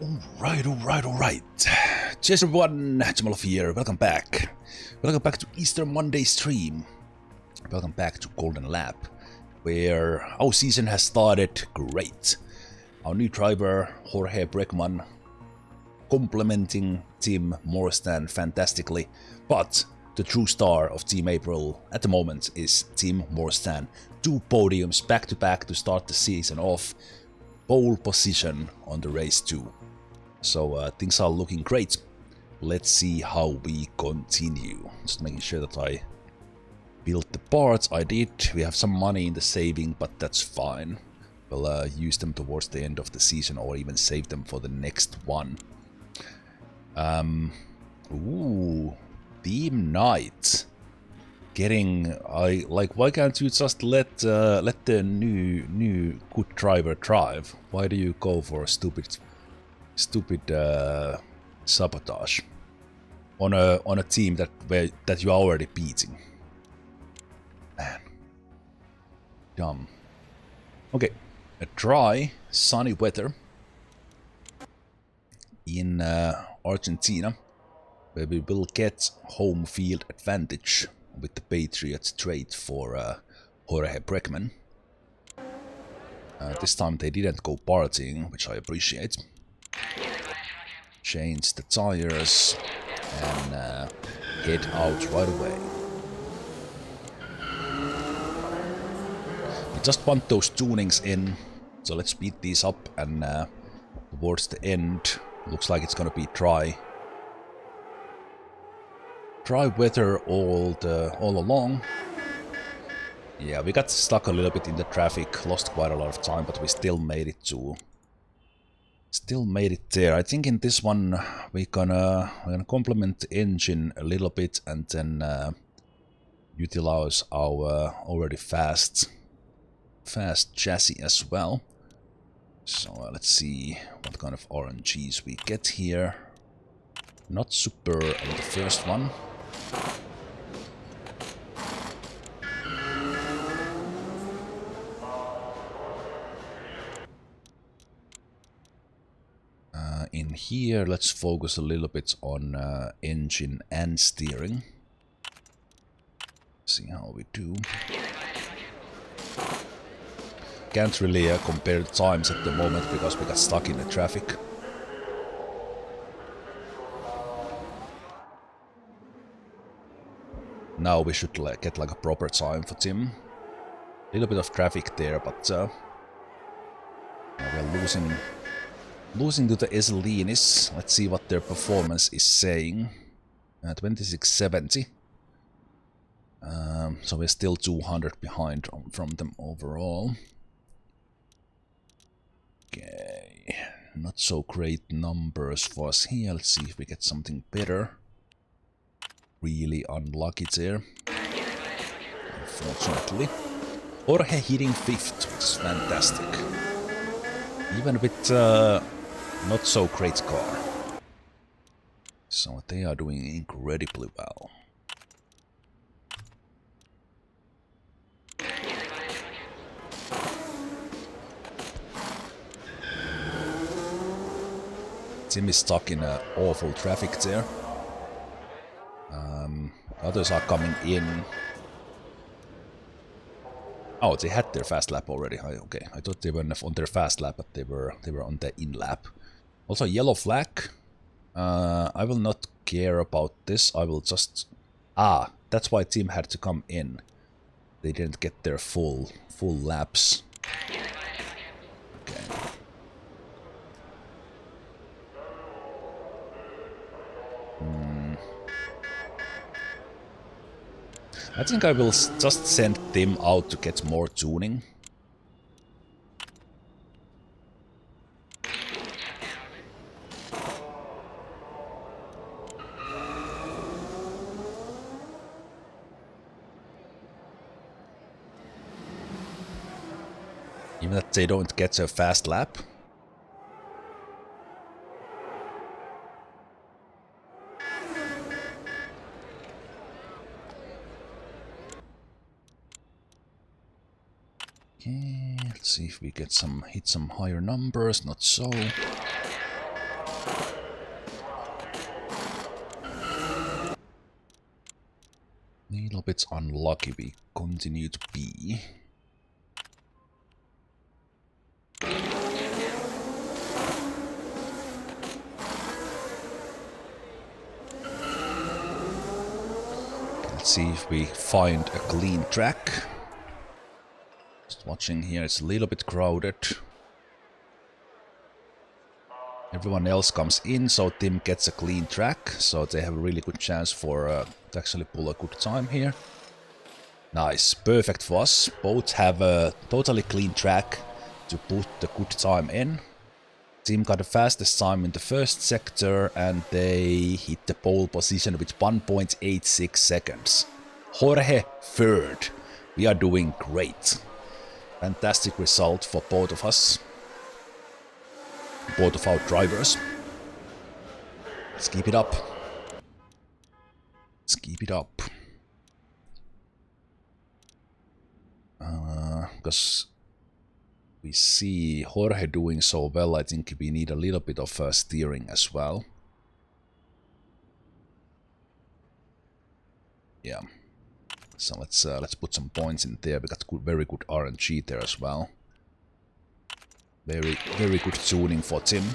Alright. Cheers everyone, Zemalf here, welcome back. Welcome back to Easter Monday stream. Welcome back to Golden Lab, where our season has started great. Our new driver, Jorge Breckman, complementing Team Morstan fantastically, but the true star of Team April at the moment is Team Morstan. 2 podiums back to back to start the season off. Pole position on the race 2. So things are looking great. Let's see how we continue. Just making sure that I built the parts. I did. We have some money in the saving, but that's fine. We'll use them towards the end of the season or even save them for the next one. Ooh, Team Knight. Why can't you just let the new good driver drive? Why do you go for a stupid sabotage on a team that you are already beating? Man, dumb. Okay, a dry, sunny weather in Argentina, where we will get home field advantage with the Patriots trade for Jorge Breckman. This time they didn't go partying, which I appreciate. Change the tires and head out right away. We just want those tunings in, so let's speed these up and towards the end, looks like it's gonna be dry. Dry weather all along. Yeah, we got stuck a little bit in the traffic, lost quite a lot of time, but we still made it there. I think in this one we're gonna complement the engine a little bit and then utilize our already fast chassis as well. So let's see what kind of RNGs we get here. Not super on the first one. In here, let's focus a little bit on engine and steering. See how we do. Can't really compare the times at the moment because we got stuck in the traffic. Now we should get like a proper time for Tim. A little bit of traffic there, but we're losing to the Eselinis. Let's see what their performance is saying. 2670. So we're still 200 behind from them overall. Okay, not so great numbers for us here. Let's see if we get something better. Really unlucky there, unfortunately. Jorge hitting 5th, which is fantastic. Even with not so great car. So they are doing incredibly well. Tim is stuck in awful traffic there. Others are coming in. Oh, they had their fast lap already. Okay, I thought they were on their fast lap, but they were on the in lap. Also, yellow flag. I will not care about this. I will just... Ah, that's why team had to come in. They didn't get their full laps. Okay. I think I will just send Tim out to get more tuning. Even that they don't get a fast lap. Okay, let's see if we get hit some higher numbers. Not so. bit unlucky we continue to be. Let's see if we find a clean track. Just watching here, it's a little bit crowded. Everyone else comes in, so Tim gets a clean track, so they have a really good chance for to actually pull a good time here. Nice, perfect for us. Both have a totally clean track to put the good time in. Tim got the fastest time in the first sector, and they hit the pole position with 1.86 seconds. Jorge third. We are doing great. Fantastic result for both of us. Both of our drivers. Let's keep it up. Let's keep it up. Because we see Jorge doing so well, I think we need a little bit of steering as well. Yeah. So let's put some points in there. We got very good RNG there as well. Very good tuning for Tim.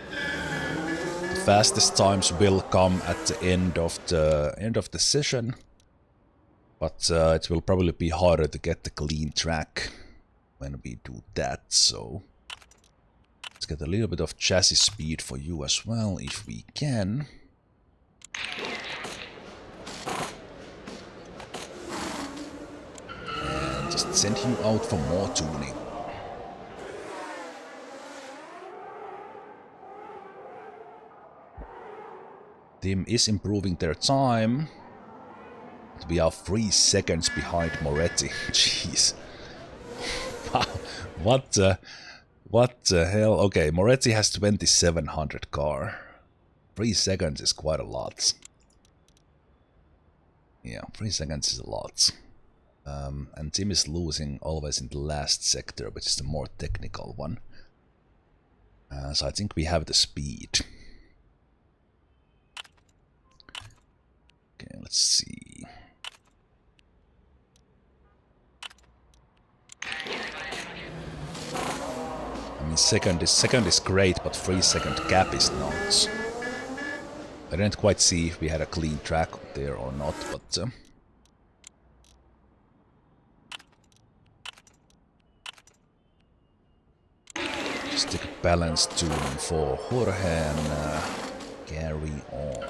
The fastest times will come at the end of the session, but it will probably be harder to get the clean track when we do that. So let's get a little bit of chassis speed for you as well, if we can. Just send him out for more tuning. Team is improving their time. But we are 3 seconds behind Moretti. Jeez. Wow. What the hell? Okay, Moretti has 2700 car. 3 seconds is quite a lot. Yeah, 3 seconds is a lot. And Tim is losing always in the last sector, which is the more technical one. So I think we have the speed. Okay, let's see. I mean, second is great, but 3 second gap is not. I didn't quite see if we had a clean track there or not, but stick a balance tuning for Jorge and carry on.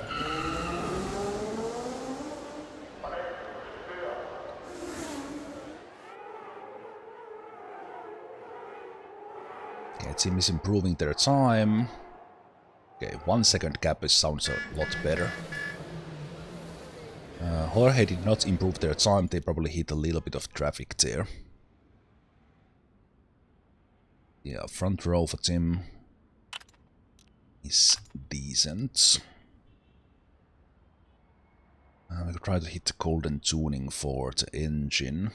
Okay, team is improving their time. Okay, 1 second gap sounds a lot better. Jorge did not improve their time, they probably hit a little bit of traffic there. Yeah, front row for Tim is decent. We could try to hit the golden tuning for the engine.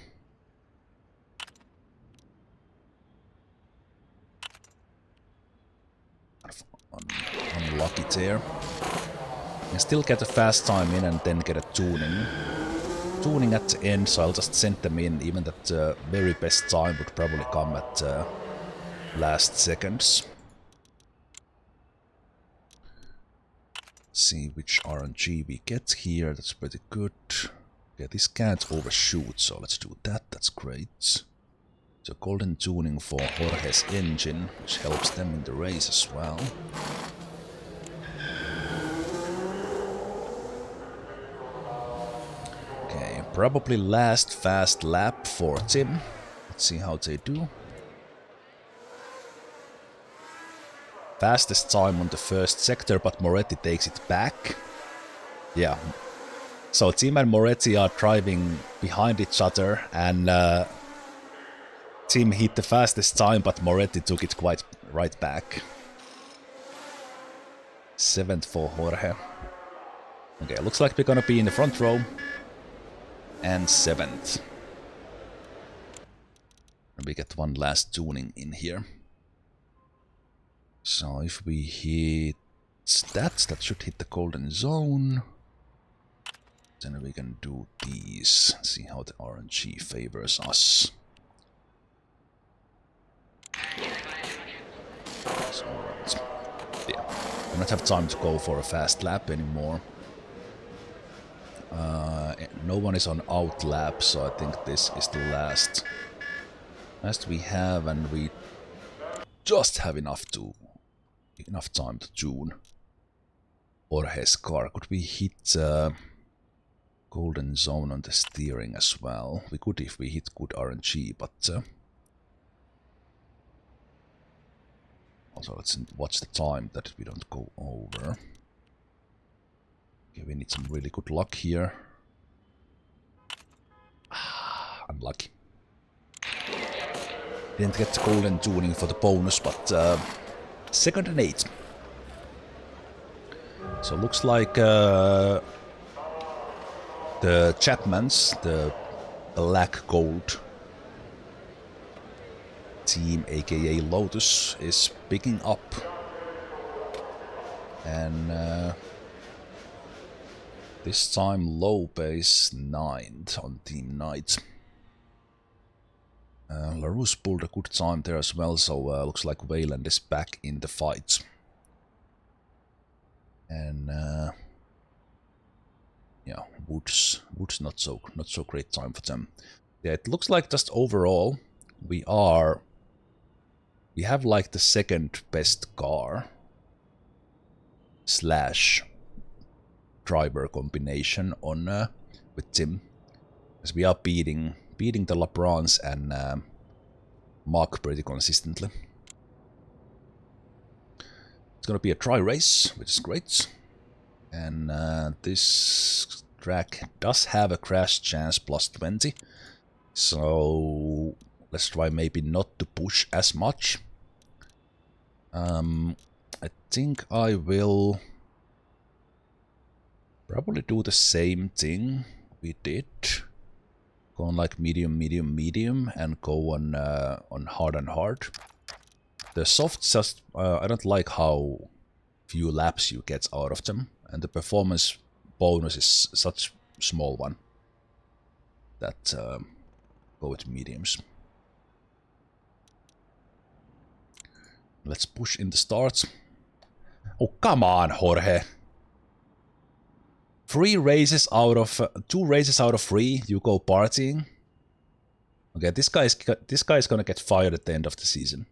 Unlucky there. Can still get a fast time in and then get a tuning. Tuning at the end, so I'll just send them in, even that the very best time would probably come at last seconds. See which RNG we get here, that's pretty good. Okay, this can't overshoot, so let's do that, that's great. So golden tuning for Jorge's engine, which helps them in the race as well. Okay, probably last fast lap for Tim. Let's see how they do. Fastest time on the first sector, but Moretti takes it back. Yeah. So Tim and Moretti are driving behind each other, and Tim hit the fastest time, but Moretti took it quite right back. 7th for Jorge. Okay, looks like we're gonna be in the front row. And 7th. And we get one last tuning in here. So if we hit that should hit the golden zone. Then we can do these. See how the RNG favors us. So, yeah, I don't have time to go for a fast lap anymore. No one is on out lap, so I think this is the last we have, and we just have enough time to tune Jorge's car. Could we hit golden zone on the steering as well? We could if we hit good RNG, but also let's watch the time that we don't go over. Okay, we need some really good luck here. Unlucky. Didn't get the golden tuning for the bonus, but second and 8. So looks like the Chapmans, the black gold team, aka Lotus, is picking up. And this time Lope is 9th on Team Knight. LaRousse pulled a good time there as well, so looks like Wayland is back in the fight. And yeah, Woods not so great time for them. Yeah, it looks like just overall we have like the second best car / driver combination on with Tim, as we are beating the LeBrons and Mark pretty consistently. It's gonna be a dry race, which is great, and this track does have a crash chance +20, so let's try maybe not to push as much. I think I will probably do the same thing we did. Go on like medium, medium, medium, and go on hard and hard. The softs just I don't like how few laps you get out of them, and the performance bonus is such small one that go with mediums. Let's push in the starts. Oh, come on, Jorge. 2 races out of 3, you go partying. Okay, this guy is gonna get fired at the end of the season.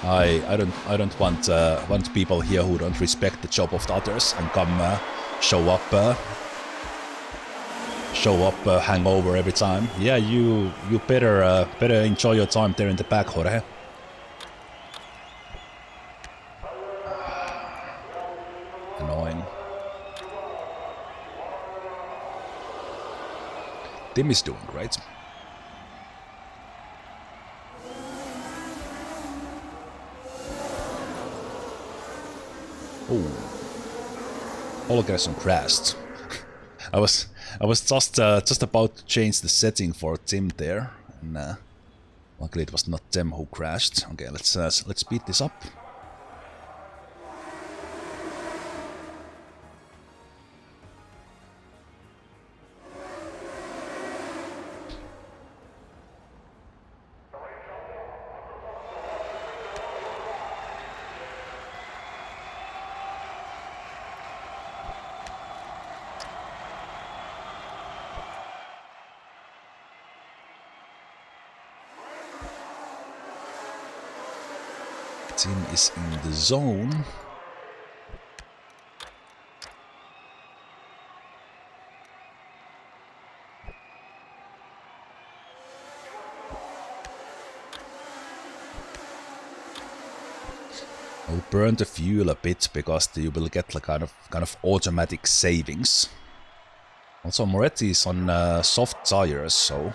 I don't want people here who don't respect the job of the others and come show up hangover every time. Yeah, you better enjoy your time there in the back, Jorge. Annoying. Tim is doing great. Oh, Holgerson crashed. I was just about to change the setting for Tim there, and luckily it was not Tim who crashed. Okay, let's speed this up. Tim is in the zone. I'll burn the fuel a bit because you will get like kind of automatic savings. Also, Moretti is on soft tires, so.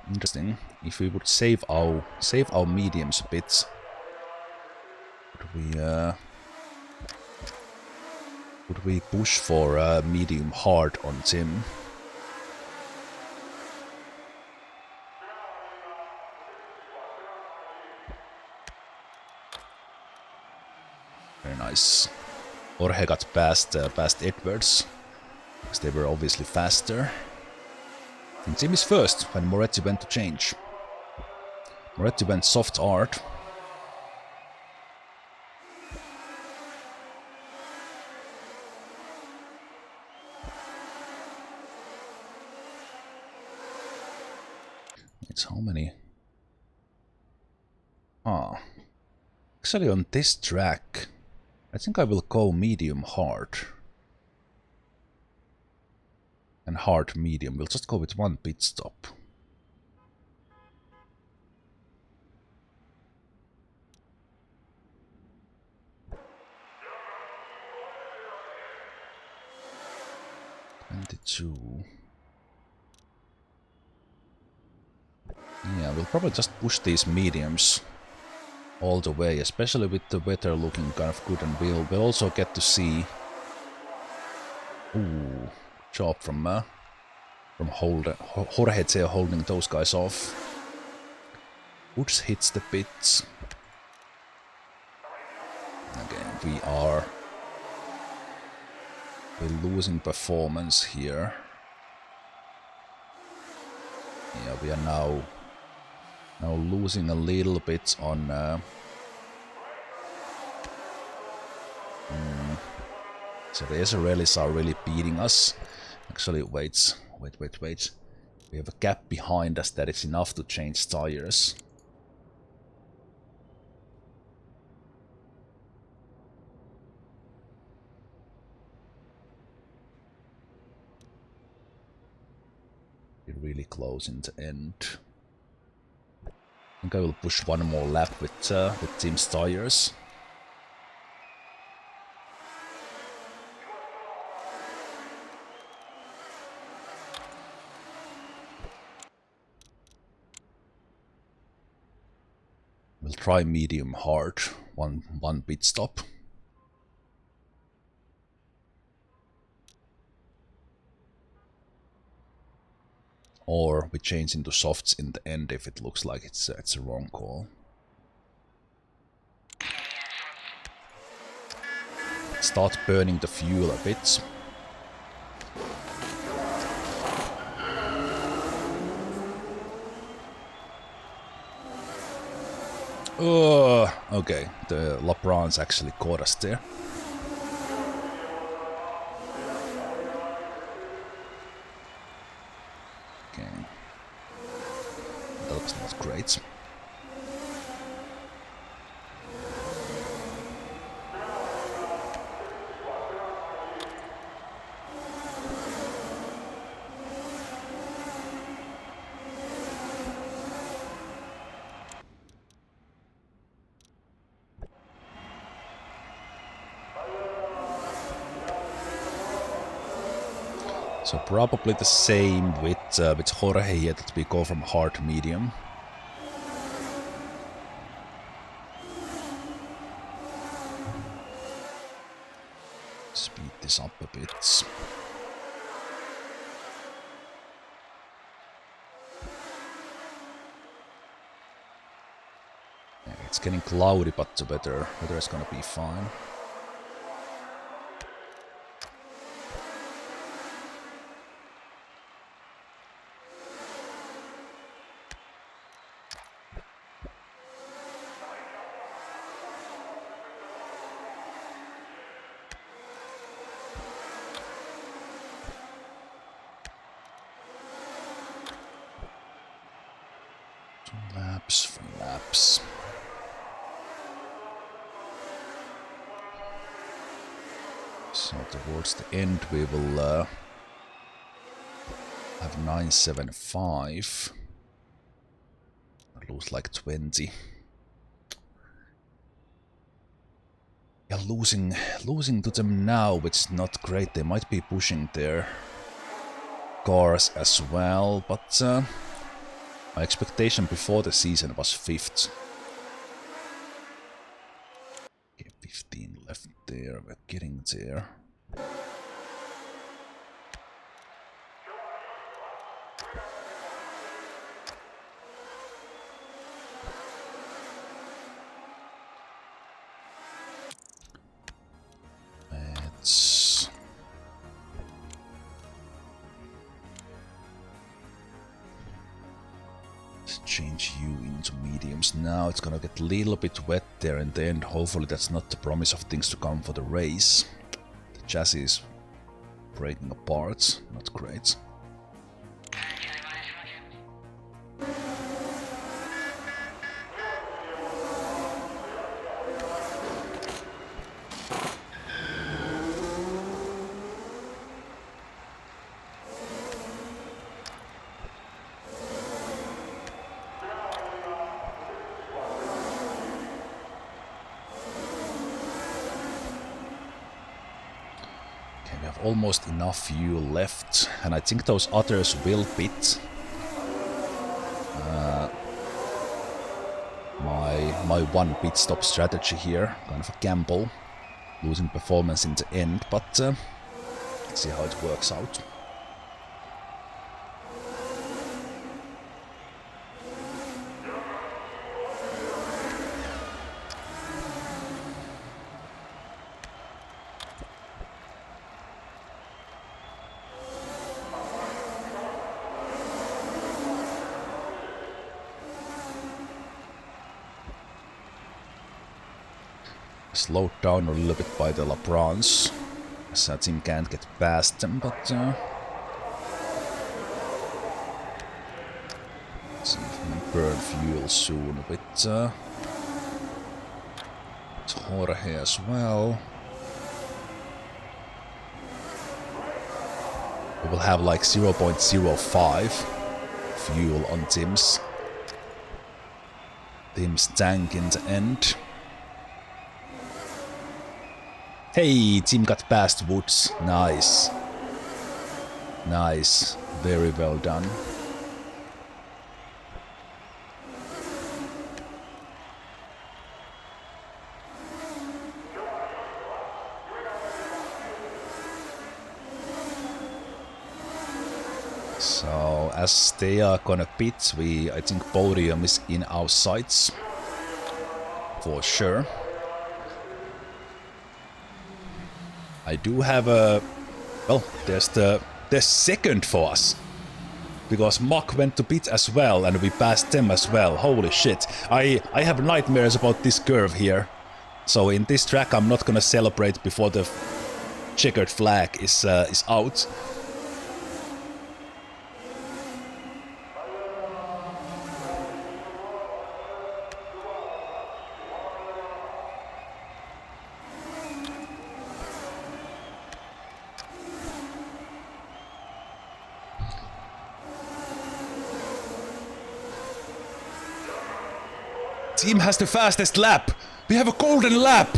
Interesting. If we would save our mediums a bit, would we push for medium hard on Tim? nice. Jorge got past Edwards, because they were obviously faster. And Jim is first when Moretti went to change. Moretti went soft art. It's how many? Actually on this track, I think I will go medium hard. And hard medium. We'll just go with one pit stop. Yeah, we'll probably just push these mediums all the way, especially with the weather looking kind of good, and we'll also get to see. Ooh, job from Jorge there holding those guys off. Woods hits the pits. Again, we're losing performance here. Yeah, we are now losing a little bit on so the Israelis are really beating us. Actually, wait. We have a gap behind us that is enough to change tires. We're really close in the end. I think I will push one more lap with Tim's tires. We'll try medium hard, one pit stop. Or we change into softs in the end if it looks like it's a wrong call. Start burning the fuel a bit. Oh, okay, the LeBrons actually caught us there. Okay. That was not great. So probably the same with Jorge here, that we go from hard to medium. Speed this up a bit. Yeah, it's getting cloudy, but the weather is gonna be fine. Three laps. So towards the end we will have 975. I lose like 20. Yeah, losing to them now, which is not great. They might be pushing their cars as well, but my expectation before the season was 5th. Okay, 15 left there. We're getting there. change you into mediums. Now it's gonna get a little bit wet there in the end. Hopefully that's not the promise of things to come for the race. The chassis is breaking apart, not great. Almost enough fuel left, and I think those others will pit. My one pit stop strategy here, kind of a gamble, losing performance in the end, but let's see how it works out. Slowed down a little bit by the Labrans, as that team can't get past them, but let's see if we can burn fuel soon a bit. Jorge as well. We will have like 0.05 fuel on Tim's tank in the end. Hey, team got past Woods. Nice. Nice. Very well done. So, as they are gonna pit, I think podium is in our sights. For sure. I do have a... well, there's second for us. Because Mach went to pit as well, and we passed them as well. Holy shit. I have nightmares about this curve here. So in this track I'm not gonna celebrate before the checkered flag is out. Team has the fastest lap! We have a golden lap!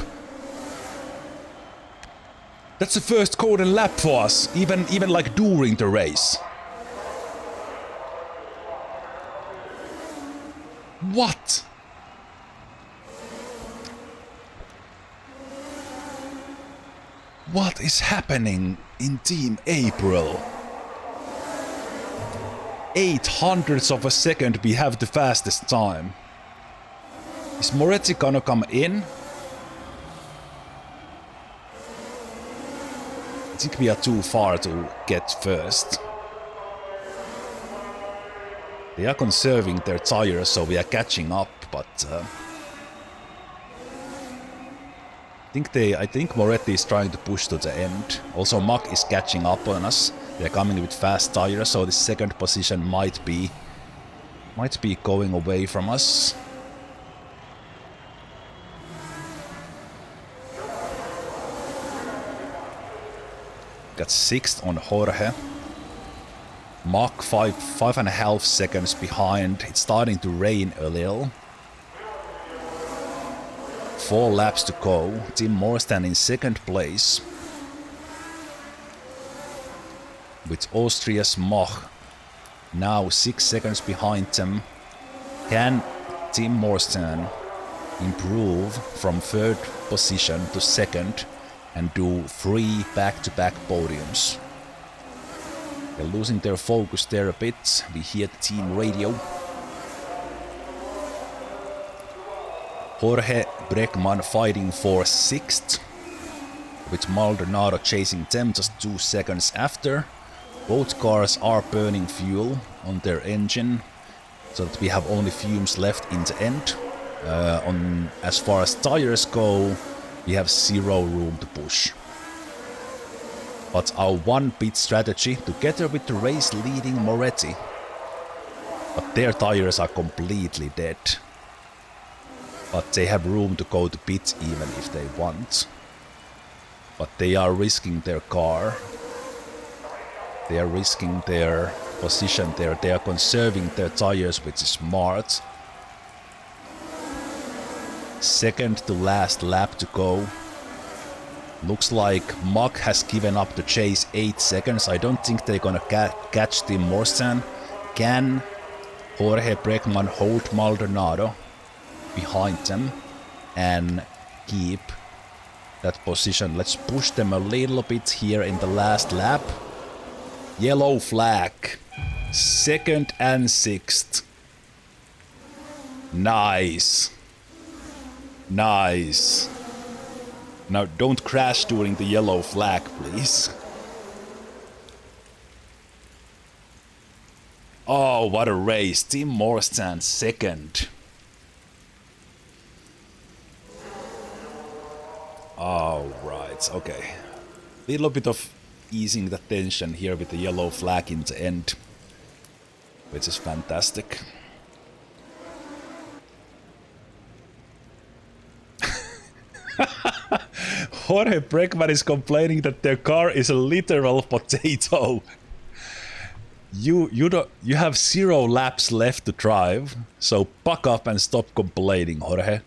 That's the first golden lap for us, even like during the race. What? What is happening in Team April? 0.08 of a second we have the fastest time. Is Moretti gonna come in? I think we are too far to get first. They are conserving their tires, so we are catching up, but I think Moretti is trying to push to the end. Also Mach is catching up on us. They're coming with fast tires, so the second position might be going away from us. Got 6th on Jorge. Mach 5.5 seconds behind. It's starting to rain a little. 4 laps to go. Tim Morstan in second place. With Austria's Mach now 6 seconds behind them. Can Tim Morstan improve from third position to second and do 3 back-to-back podiums? They're losing their focus there a bit. We hear the team radio. Jorge Bregman fighting for 6th, with Maldonado chasing them just 2 seconds after. Both cars are burning fuel on their engine. so that we have only fumes left in the end. As far as tires go, we have zero room to push. But our one pit strategy, together with the race leading Moretti, but their tires are completely dead. But they have room to go to pit even if they want. But they are risking their car. They are risking their position there. They are conserving their tires, which is smart. Second to last lap to go. Looks like Mach has given up the chase 8 seconds. I don't think they're gonna catch Tim Morsan. Can Jorge Bregman hold Maldonado behind them and keep that position? Let's push them a little bit here in the last lap. Yellow flag. 2nd and 6th. Nice. Nice. Now don't crash during the yellow flag, please. Oh, what a race. Tim Morsan 2nd. Alright, okay. Little bit of easing the tension here with the yellow flag in the end, which is fantastic. Jorge Bregman is complaining that their car is a literal potato. You have 0 laps left to drive, so buck up and stop complaining, Jorge.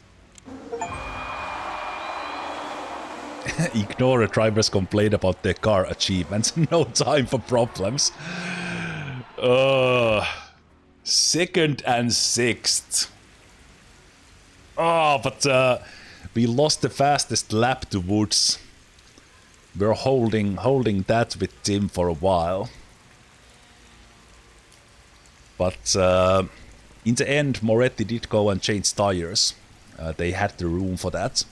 Ignore a driver's complaint about their car achievements. No time for problems. 2nd and 6th. Oh, but we lost the fastest lap to Woods. We're holding that with Tim for a while. But in the end, Moretti did go and change tires. They had the room for that.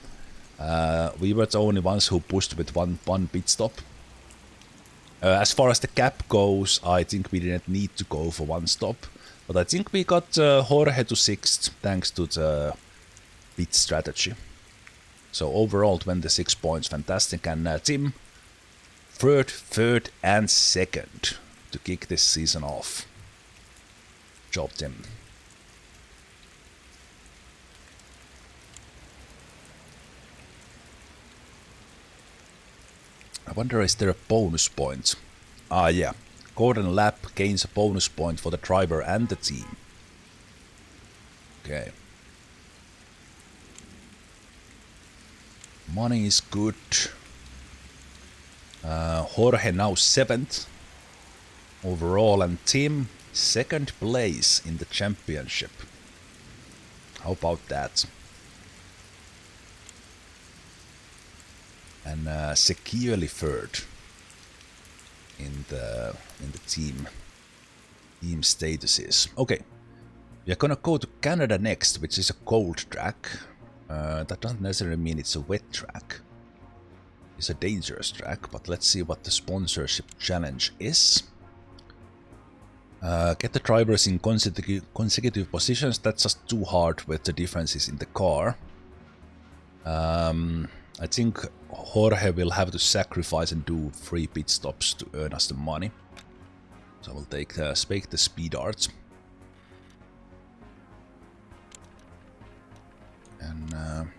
We were the only ones who pushed with one pit stop. As far as the cap goes, I think we didn't need to go for one stop. But I think we got Jorge to 6th thanks to the pit strategy. So overall 26 points, fantastic. And Tim, 3rd and 2nd to kick this season off. Job, Tim. I wonder, is there a bonus point? Ah, yeah. Golden lap gains a bonus point for the driver and the team. Okay. Money is good. Jorge now 7th overall, and Tim 2nd place in the championship. How about that? And securely 3rd in the team statuses. Okay, we are gonna go to Canada next, which is a cold track. That doesn't necessarily mean it's a wet track. It's a dangerous track, but let's see what the sponsorship challenge is. Get the drivers in consecutive positions. That's just too hard with the differences in the car. I think Jorge will have to sacrifice and do 3 pit stops to earn us the money. So we'll take the speed arts. And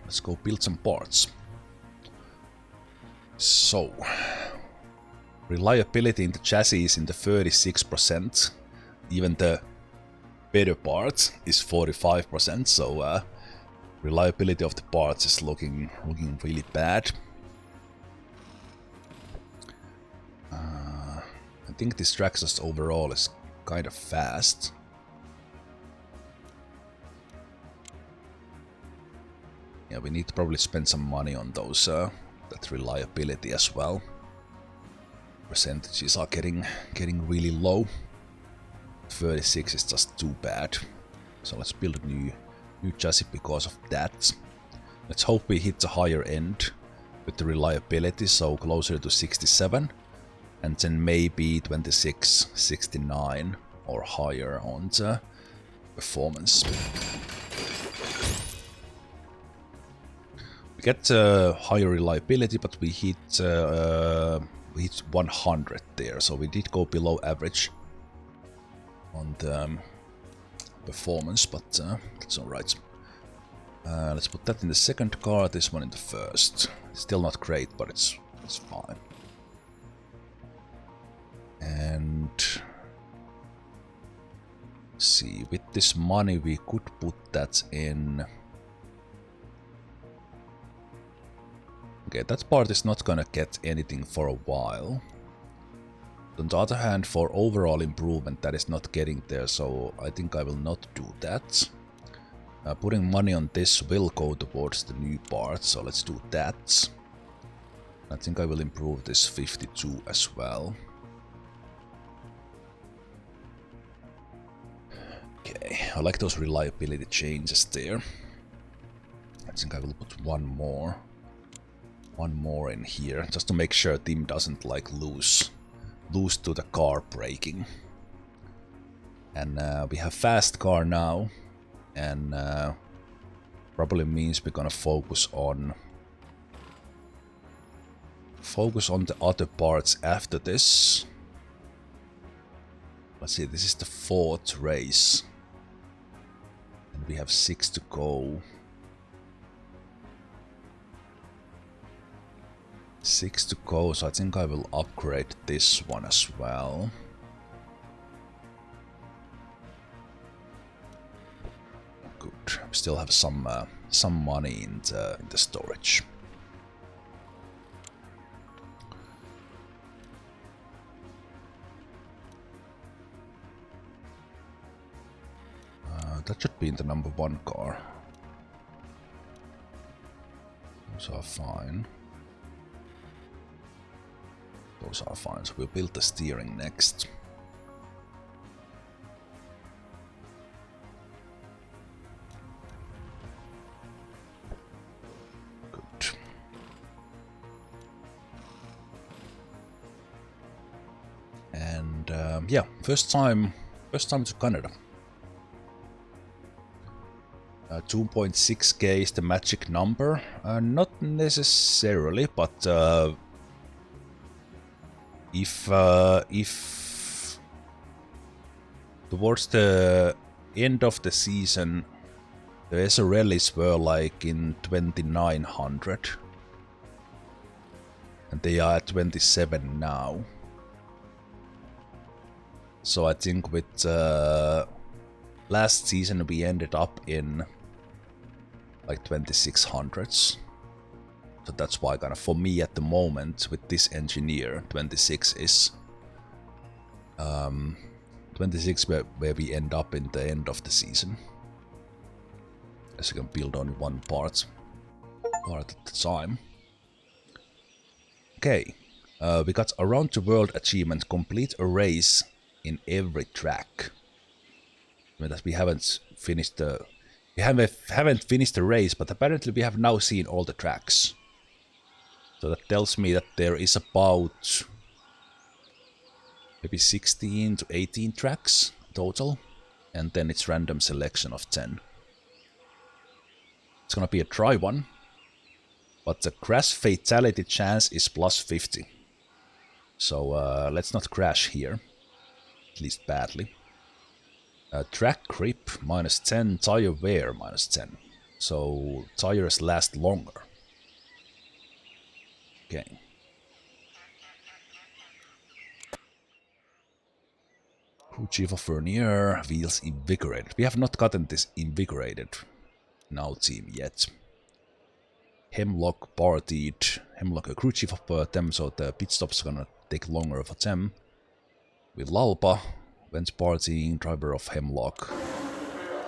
let's go build some parts. So, reliability in the chassis is in the 36%. Even the better part is 45%. So reliability of the parts is looking really bad. I think this track just overall is kind of fast. Yeah, we need to probably spend some money on those that reliability as well. Percentages are getting really low. 36 is just too bad. So let's build a new chassis because of that. Let's hope we hit the higher end with the reliability, so closer to 67. And then maybe 26, 69 or higher on the performance. We get higher reliability, but we hit 100 there, so we did go below average on the performance, but that's alright. Let's put that in the second car, this one in the first. Still not great, but it's fine. And see, with this money we could put that in. Okay, that part is not gonna get anything for a while. On the other hand, for overall improvement, that is not getting there, so I think I will not do that. Putting money on this will go towards the new part, so let's do that. I think I will improve this 52 as well. Okay, I like those reliability changes there. I think I will put one more in here, just to make sure Tim doesn't like lose to the car braking. And we have fast car now, and probably means we're gonna focus on the other parts after this. Let's see, this is the 4th race, and we have 6 to go. 6 to go, so I think I will upgrade this one as well. Good. We still have some money in the storage. That should be in the number 1 car. Those are fine. Those are fine, so we'll build the steering next. Good. And yeah, first time to Canada. 2.6k is the magic number. Not necessarily, but if towards the end of the season the SRLs were like in 2900 and they are at 27 now, so I think with last season we ended up in like 2600s. So that's why kind of for me at the moment with this engineer 26 is 26 where we end up in the end of the season, as you can build on one part at a time. Okay, we got around the world achievement, complete a race in every track. I mean that we haven't finished the race, but apparently we have now seen all the tracks. So that tells me that there is about maybe 16 to 18 tracks total, and then it's random selection of 10. It's gonna be a dry one, but the crash fatality chance is plus 50. So let's not crash here, at least badly. Track grip minus 10, tire wear minus 10. So tires last longer. Okay. Crew Chief of Vernier, wheels invigorated. We have not gotten this invigorated in our team yet. Hemlock partied. Hemlock a crew chief of them, so the pit stop's gonna take longer for them. With Lalpa, went partying, driver of Hemlock.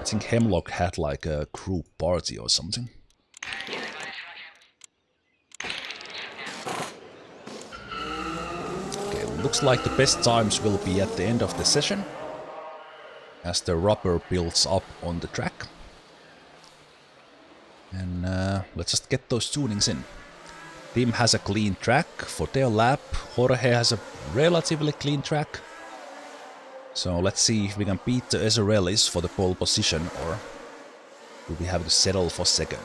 I think Hemlock had like a crew party or something. Okay, looks like the best times will be at the end of the session, as the rubber builds up on the track. And let's just get those tunings in. Tim has a clean track for their lap. Jorge has a relatively clean track. So let's see if we can beat the Ezrealis for the pole position, or do we have to settle for second?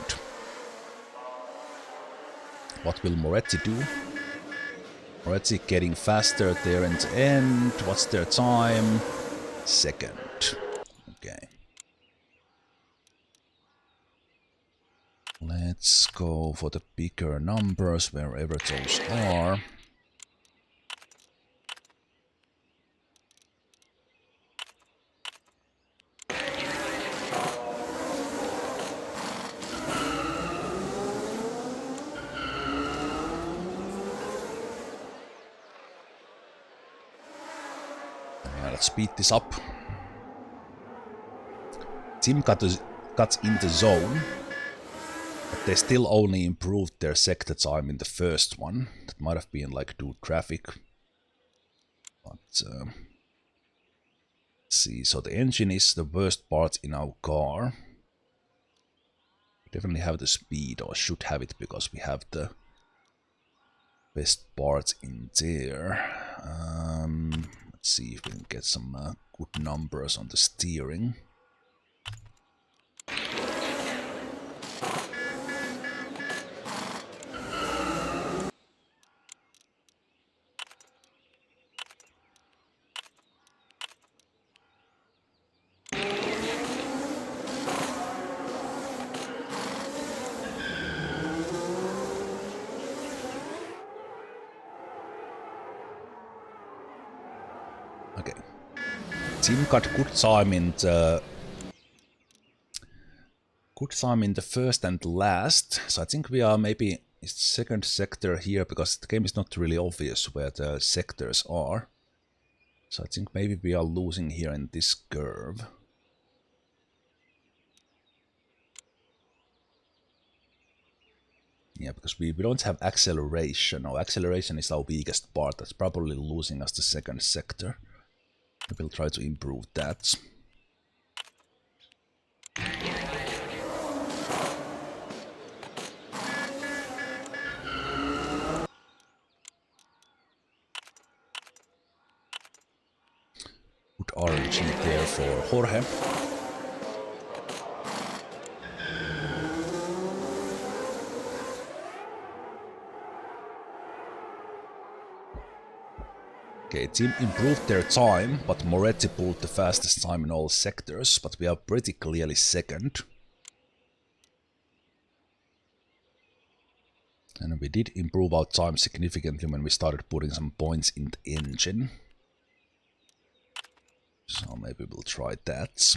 What will Moretti do? Moretti getting faster there and end. What's their time? Second. Okay. Let's go for the bigger numbers wherever those are. Let's speed this up. Team got in the zone, but they still only improved their sector time in the first one. That might have been like due traffic. But let's see, so the engine is the worst part in our car. We definitely have the speed, or should have it, because we have the best parts in there. Let's see if we can get some good numbers on the steering. Okay. Team got good time in the first and last, so I think we are maybe second sector here, because the game is not really obvious where the sectors are. So I think maybe we are losing here in this curve. Yeah, because we don't have acceleration, or acceleration is our weakest part. That's probably losing us the second sector. We'll try to improve that. Good RNG there for Jorge. Okay, team improved their time, but Moretti pulled the fastest time in all sectors, but we are pretty clearly second. And we did improve our time significantly when we started putting some points in the engine. So maybe we'll try that.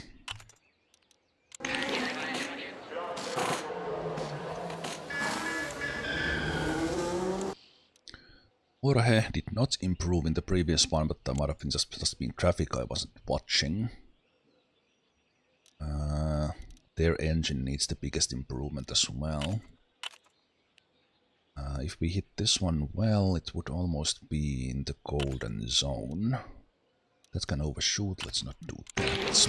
Jorge did not improve in the previous one, but that might have been just been traffic I wasn't watching. Their engine needs the biggest improvement as well. If we hit this one well, it would almost be in the golden zone. That can overshoot, let's not do that.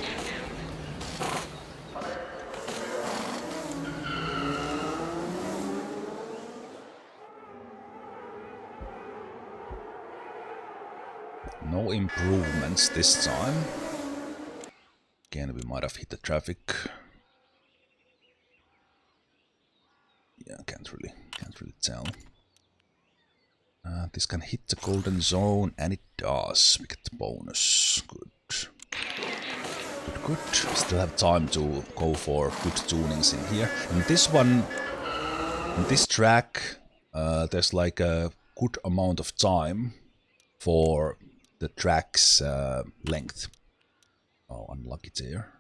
No improvements this time. Again, we might have hit the traffic. Yeah, can't really tell. This can hit the golden zone, and it does. We get the bonus. Good. Good. We still have time to go for good tunings in here. And this one, in this track, there's like a good amount of time for the track's length. Oh, unlucky there.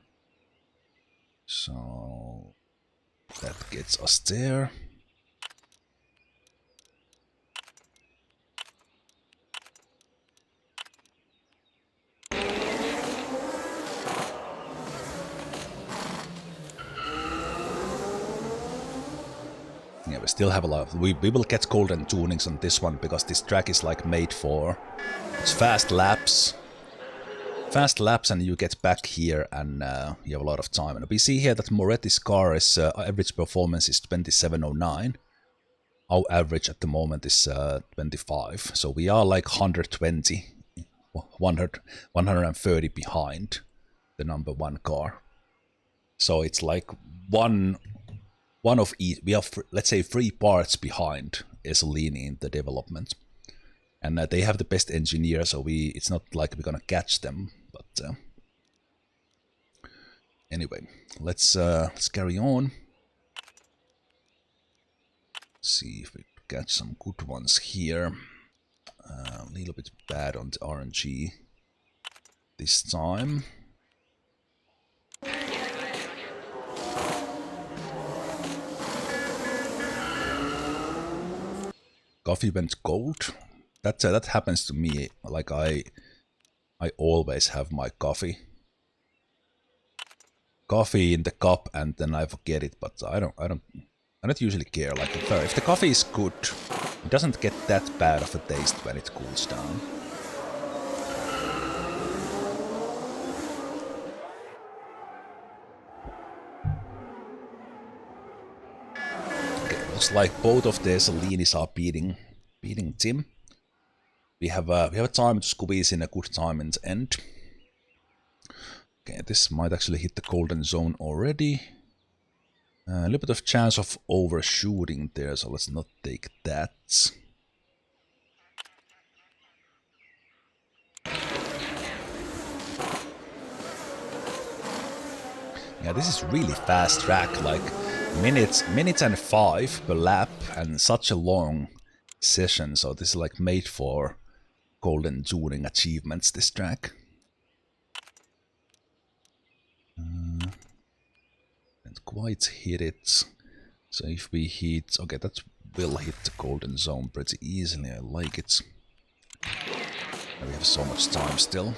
So that gets us there. Yeah, we still have a lot of, we will get golden tunings on this one, because this track is like made for, it's fast laps. Fast laps, and you get back here and you have a lot of time. And we see here that Moretti's car is average performance is 2709. Our average at the moment is 25. So we are like 120 130 behind the number 1 car. So it's like one of each. We have, let's say, 3 parts behind Esolini in the development, and they have the best engineer. So it's not like we're gonna catch them. But anyway, let's carry on. See if we catch some good ones here. A little bit bad on the RNG this time. Coffee went cold. That happens to me. Like I always have my coffee in the cup, and then I forget it. But I don't usually care. Like if the coffee is good, it doesn't get that bad of a taste when it cools down. Okay, looks like both of the Solinis are beating Tim. We have a time to squeeze in a good time in the end. Okay, this might actually hit the golden zone already. A little bit of chance of overshooting there, so let's not take that. Yeah, this is really fast track, like minutes and 5 per lap, and such a long session. So this is like made for golden tuning achievements, this track. Can't quite hit it. So if we hit... Okay, that will hit the golden zone pretty easily. I like it. We have so much time still.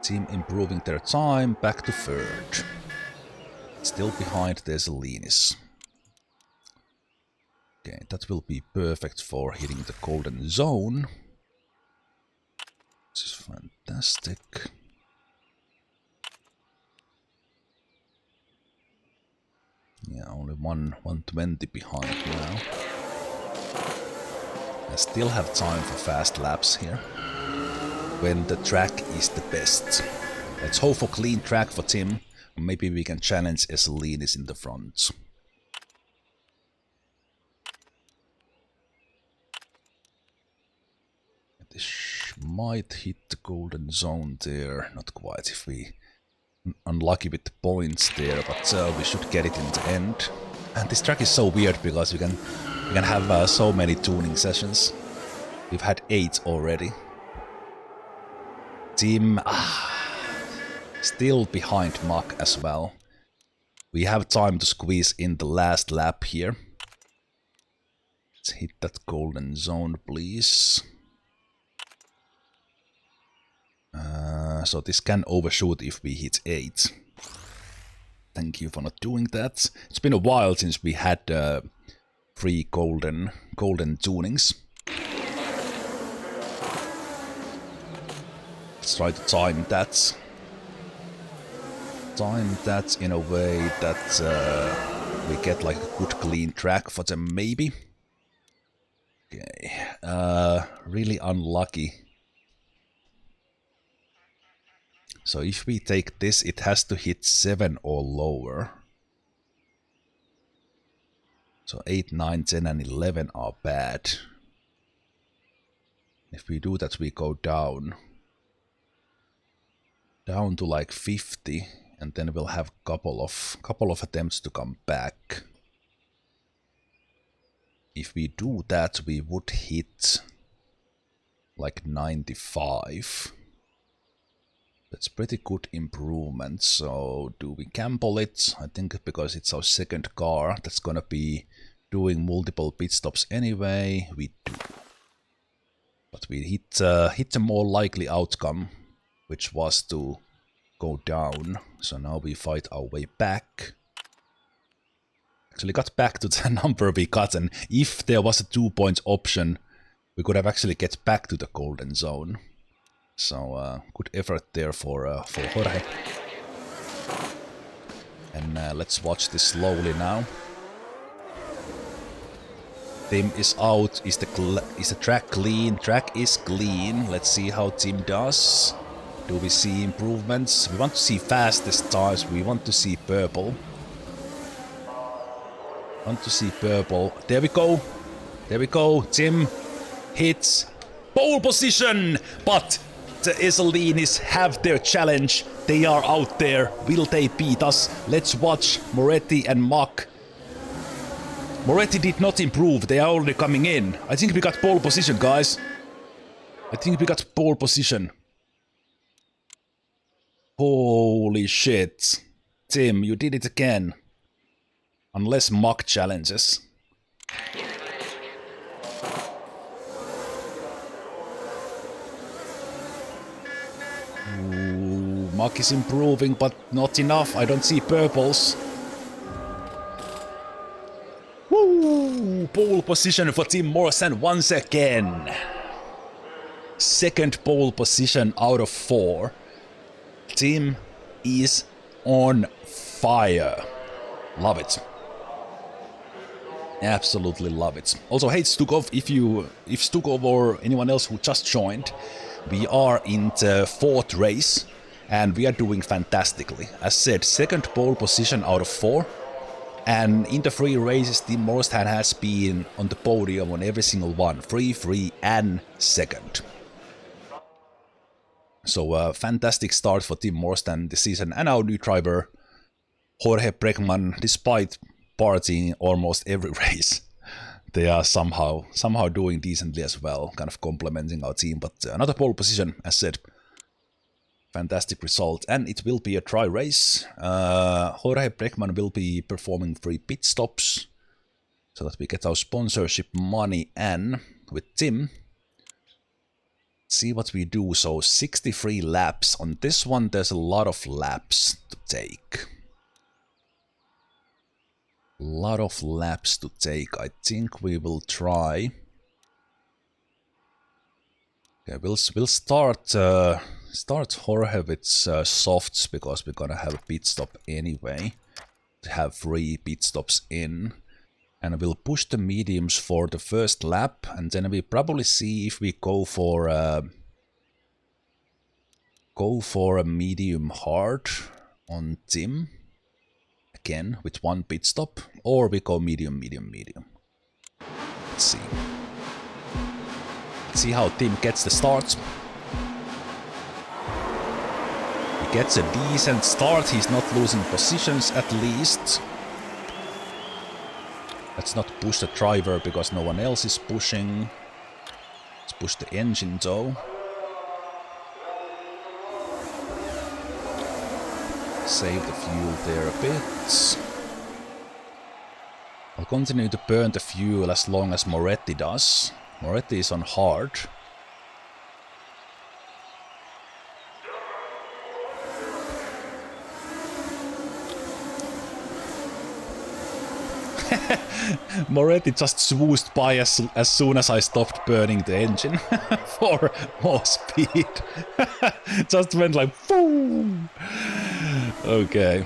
Team improving their time, back to 3rd. Still behind the Zelinis. Okay, that will be perfect for hitting the golden zone. This is fantastic. Yeah, only 120 behind now. I still have time for fast laps here, when the track is the best. Let's hope for clean track for Tim. Maybe we can challenge Eselinis in the front. This might hit the golden zone there. Not quite, if we unlucky with the points there, but we should get it in the end. And this track is so weird because we can have so many tuning sessions. We've had 8 already. Team still behind Mach as well. We have time to squeeze in the last lap here. Let's hit that golden zone, please. So this can overshoot if we hit 8. Thank you for not doing that. It's been a while since we had 3 golden tunings. Let's try to time that. Time that in a way that we get like a good clean track for them, maybe. Okay, really unlucky. So if we take this, it has to hit 7 or lower. So 8, 9, 10 and 11 are bad. If we do that, we go down to like 50, and then we'll have couple of attempts to come back. If we do that, we would hit like 95. That's pretty good improvement. So do we gamble it? I think because it's our 2nd car that's gonna be doing multiple pit stops anyway, we do. But we hit a more likely outcome, which was to go down. So now we fight our way back. Actually got back to the number we got, and if there was a 2-point option, we could have actually get back to the golden zone. So good effort there for Jorge. And let's watch this slowly now. Tim is out. Is the track clean? Track is clean. Let's see how Tim does. Do we see improvements? We want to see fastest times. We want to see purple. Want to see purple. There we go. There we go. Tim hits pole position. But the Eselinis have their challenge. They are out there. Will they beat us? Let's watch Moretti and Mack. Moretti did not improve. They are already coming in. I think we got pole position, guys. I think we got pole position. Holy shit. Tim, you did it again. Unless Mack challenges. Ooh, Mack is improving, but not enough. I don't see purples. Woo! Pole position for Tim Morrison once again. Second pole position out of 4. Tim is on fire. Love it. Absolutely love it. Also, hey Stukov, if Stukov or anyone else who just joined, we are in the 4th race and we are doing fantastically. As said, second pole position out of 4. And in the 3 races, Tim Morrison has been on the podium on every single one. 3, and 2nd. So a fantastic start for Tim Morrison this season. And our new driver, Jorge Bregman, despite partying almost every race, they are somehow doing decently as well, kind of complementing our team. But another pole position, as said. Fantastic result, and it will be a dry race. Jorge Bregman will be performing 3 pit stops so that we get our sponsorship money. And with Tim, see what we do. So 63 laps on this one. There's a lot of laps to take. A lot of laps to take. I think we will try. Okay, we'll start. Start Jorge with softs because we're gonna have a pit stop anyway. To have 3 pit stops in, and we'll push the mediums for the first lap, and then we probably see if we go for a medium hard on Tim again with 1 pit stop, or we go medium. Let's see. Let's see how Tim gets the start. Gets a decent start, he's not losing positions at least. Let's not push the driver because no one else is pushing. Let's push the engine though. Save the fuel there a bit. I'll continue to burn the fuel as long as Moretti does. Moretti is on hard. Moretti just swoosed by as soon as I stopped burning the engine for more speed. Just went like boom. Okay.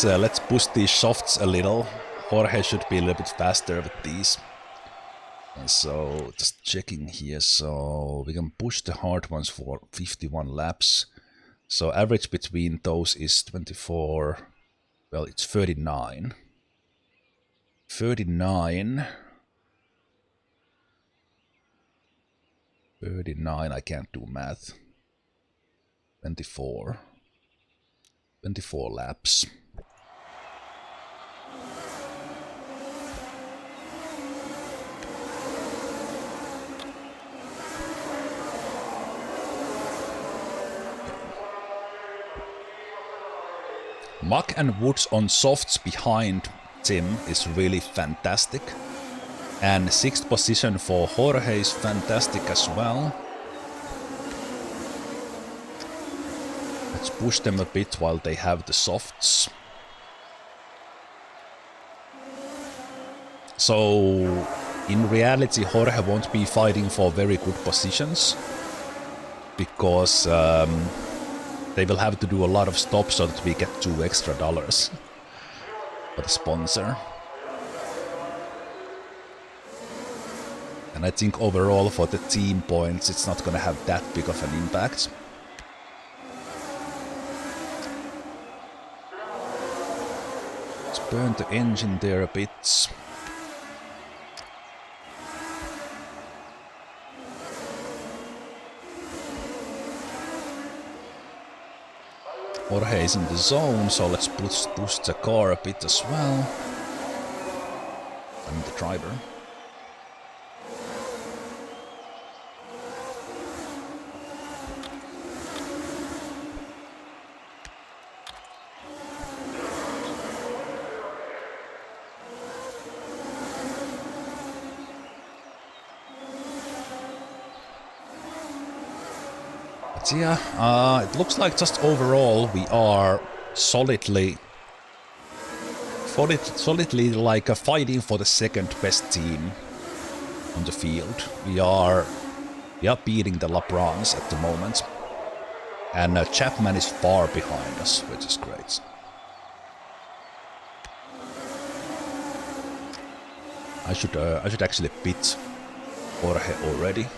Let's push these softs a little. Jorge should be a little bit faster with these. And so just checking here, so we can push the hard ones for 51 laps. So average between those is 24, well, it's 39. 39, I can't do math. 24 laps. Mack and Woods on softs behind Tim is really fantastic. And 6th position for Jorge is fantastic as well. Let's push them a bit while they have the softs. So in reality Jorge won't be fighting for very good positions. Because they will have to do a lot of stops so that we get $2 extra for the sponsor. And I think overall for the team points, it's not gonna have that big of an impact. Let's burn the engine there a bit. Jorge is in the zone, so let's push the car a bit as well. I'm the driver. Yeah, it looks like just overall we are solidly like fighting for the second best team on the field. We are beating the LeBrons at the moment, and Chapman is far behind us, which is great. I should actually pit Jorge already.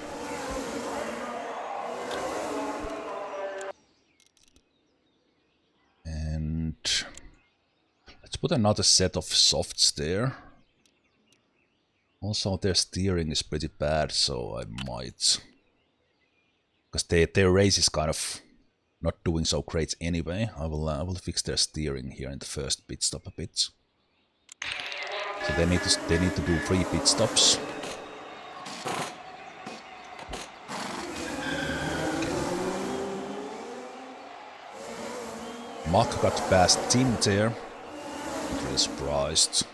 Put another set of softs there. Also, their steering is pretty bad, so I might... Because their race is kind of not doing so great anyway. I will fix their steering here in the first pit stop a bit. So they need to do 3 pit stops. Okay. Mark got past Tim there. Not really surprised.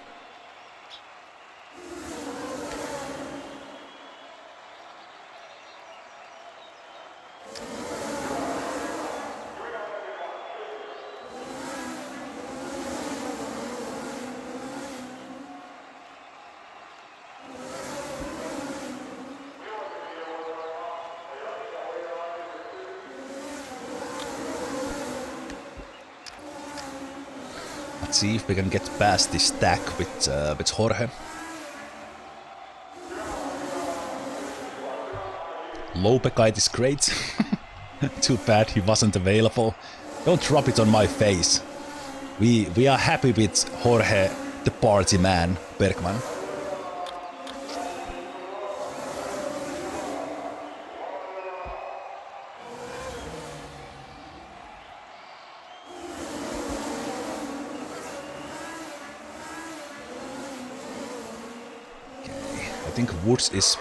Let's see if we can get past this stack with Jorge. Lopekite is great. Too bad he wasn't available. Don't drop it on my face. We are happy with Jorge, the party man, Bergman. I think Woods is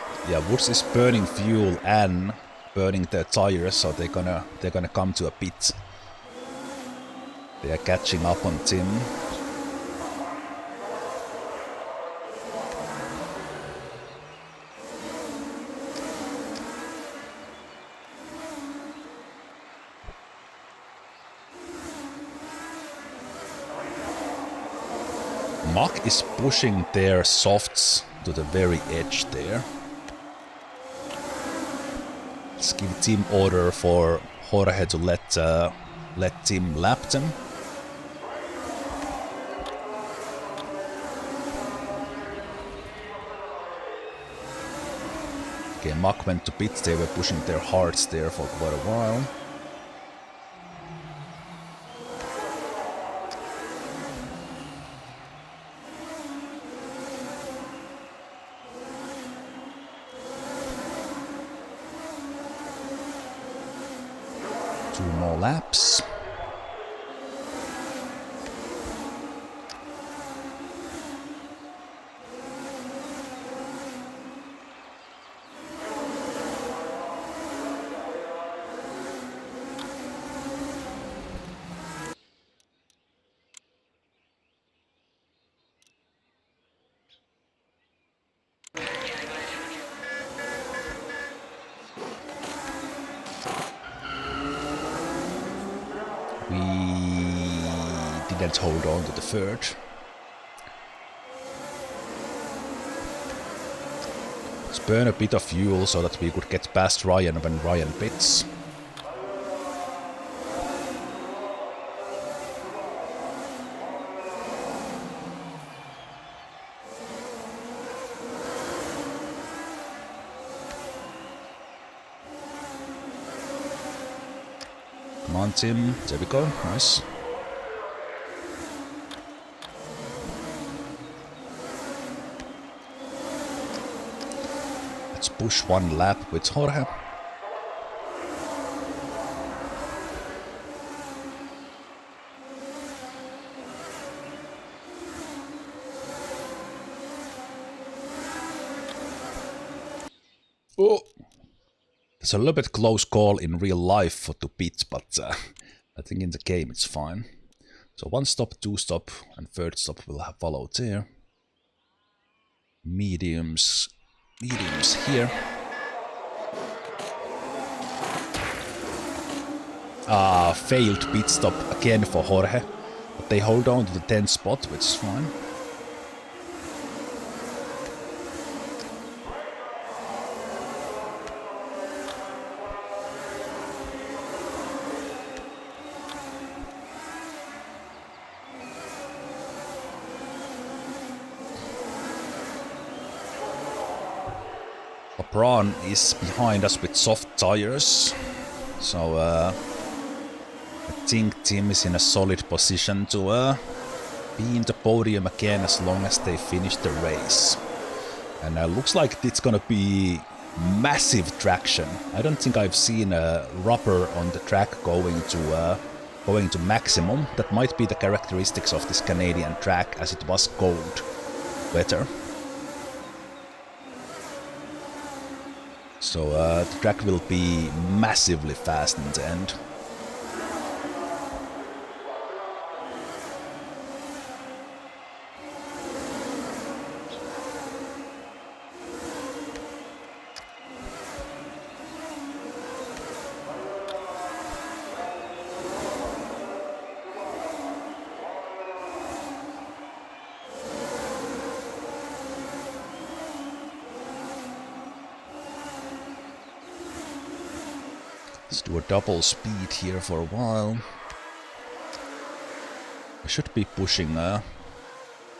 burning fuel and burning their tires, so they're gonna come to a pit. They are catching up on Tim. Mach is pushing their softs to the very edge there. Let's give team order for Jorge to let Tim lap them. Okay, Mach went to pit. They were pushing their hearts there for quite a while. Two more laps. Didn't hold on to the third. Let's burn a bit of fuel so that we could get past Ryan when Ryan pits. on, Tim. There we go. Nice. Let's push one lap with Jorge. Oh! It's a little bit close call in real life to pit, but I think in the game it's fine. So one stop, two stop, and third stop will have followed there. Mediums here. Failed pit stop again for Jorge, but they hold on to the 10th spot, which is fine. Braun is behind us with soft tires, so I think Tim is in a solid position to be in the podium again as long as they finish the race. And looks like it's gonna be massive traction. I don't think I've seen a rubber on the track going to maximum. That might be the characteristics of this Canadian track, as it was cold weather. So the track will be massively fast in the end. Let's do a double speed here for a while. I should be pushing a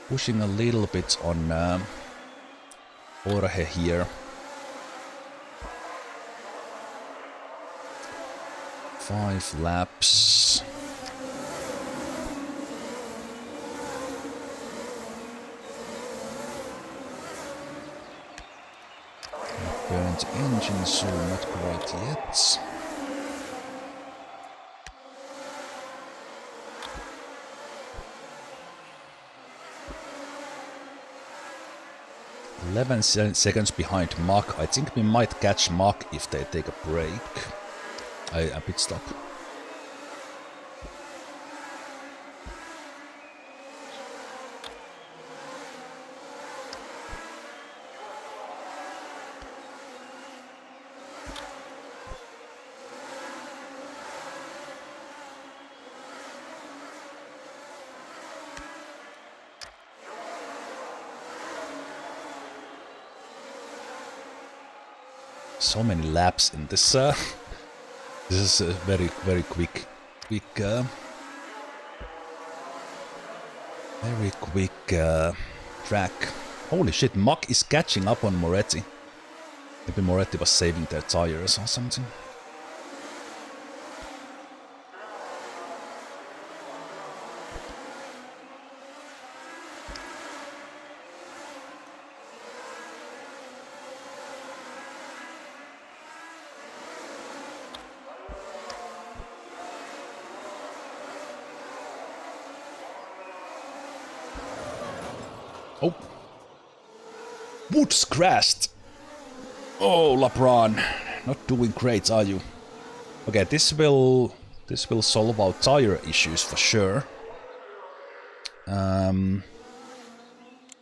little bit on Jorge here. 5 laps. Burnt engine, so not quite yet. 11 seconds behind Mach. I think we might catch Mach if they take a break. A pit stop. So many laps in this. This is a very quick, very quick track. Holy shit! Mach is catching up on Moretti. Maybe Moretti was saving their tires or something. Oh! Woods crashed! Oh, LeBron, not doing great, are you? Okay, this will solve our tire issues for sure.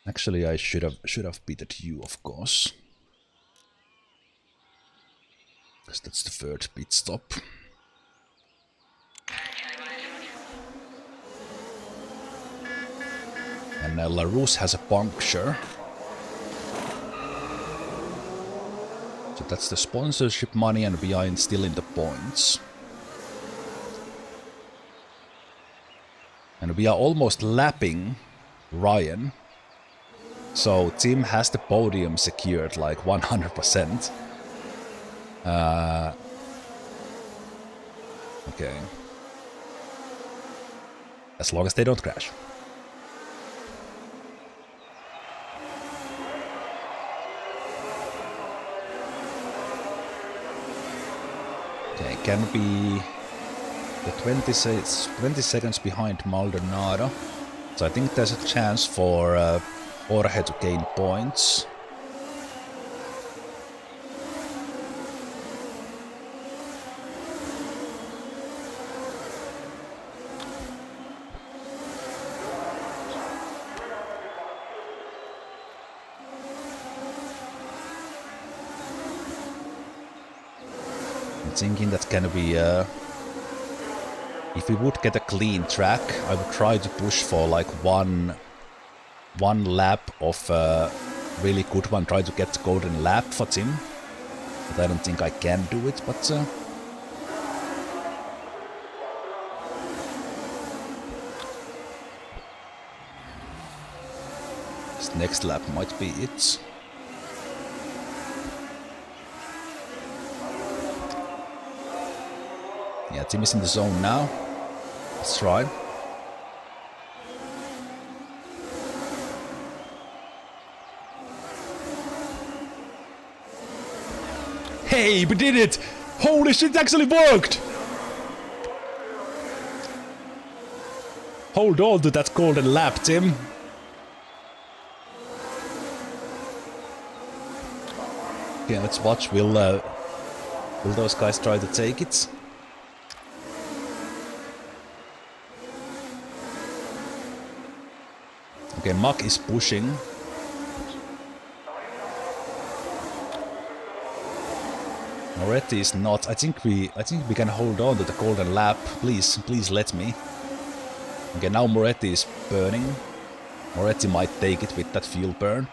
Actually, I should have pitted you, of course, because that's the third pit stop. And LaRousse has a puncture. So that's the sponsorship money, and we are still in the points. And we are almost lapping Ryan. So Tim has the podium secured like 100%. Okay. As long as they don't crash. Okay, can be the 20 seconds behind Maldonado. So I think there's a chance for Jorge to gain points. I'm thinking that can be if we would get a clean track, I would try to push for like one lap of a really good one, try to get the golden lap for Tim. But I don't think I can do it, but this next lap might be it. Yeah, Tim is in the zone now. Let's try. Hey, we did it! Holy shit, it actually worked! Hold on to that golden lap, Tim. Okay, let's watch. Will those guys try to take it? Okay, Mack is pushing. Moretti is not. I think we can hold on to the golden lap. Please let me. Okay, now Moretti is burning. Moretti might take it with that fuel burn.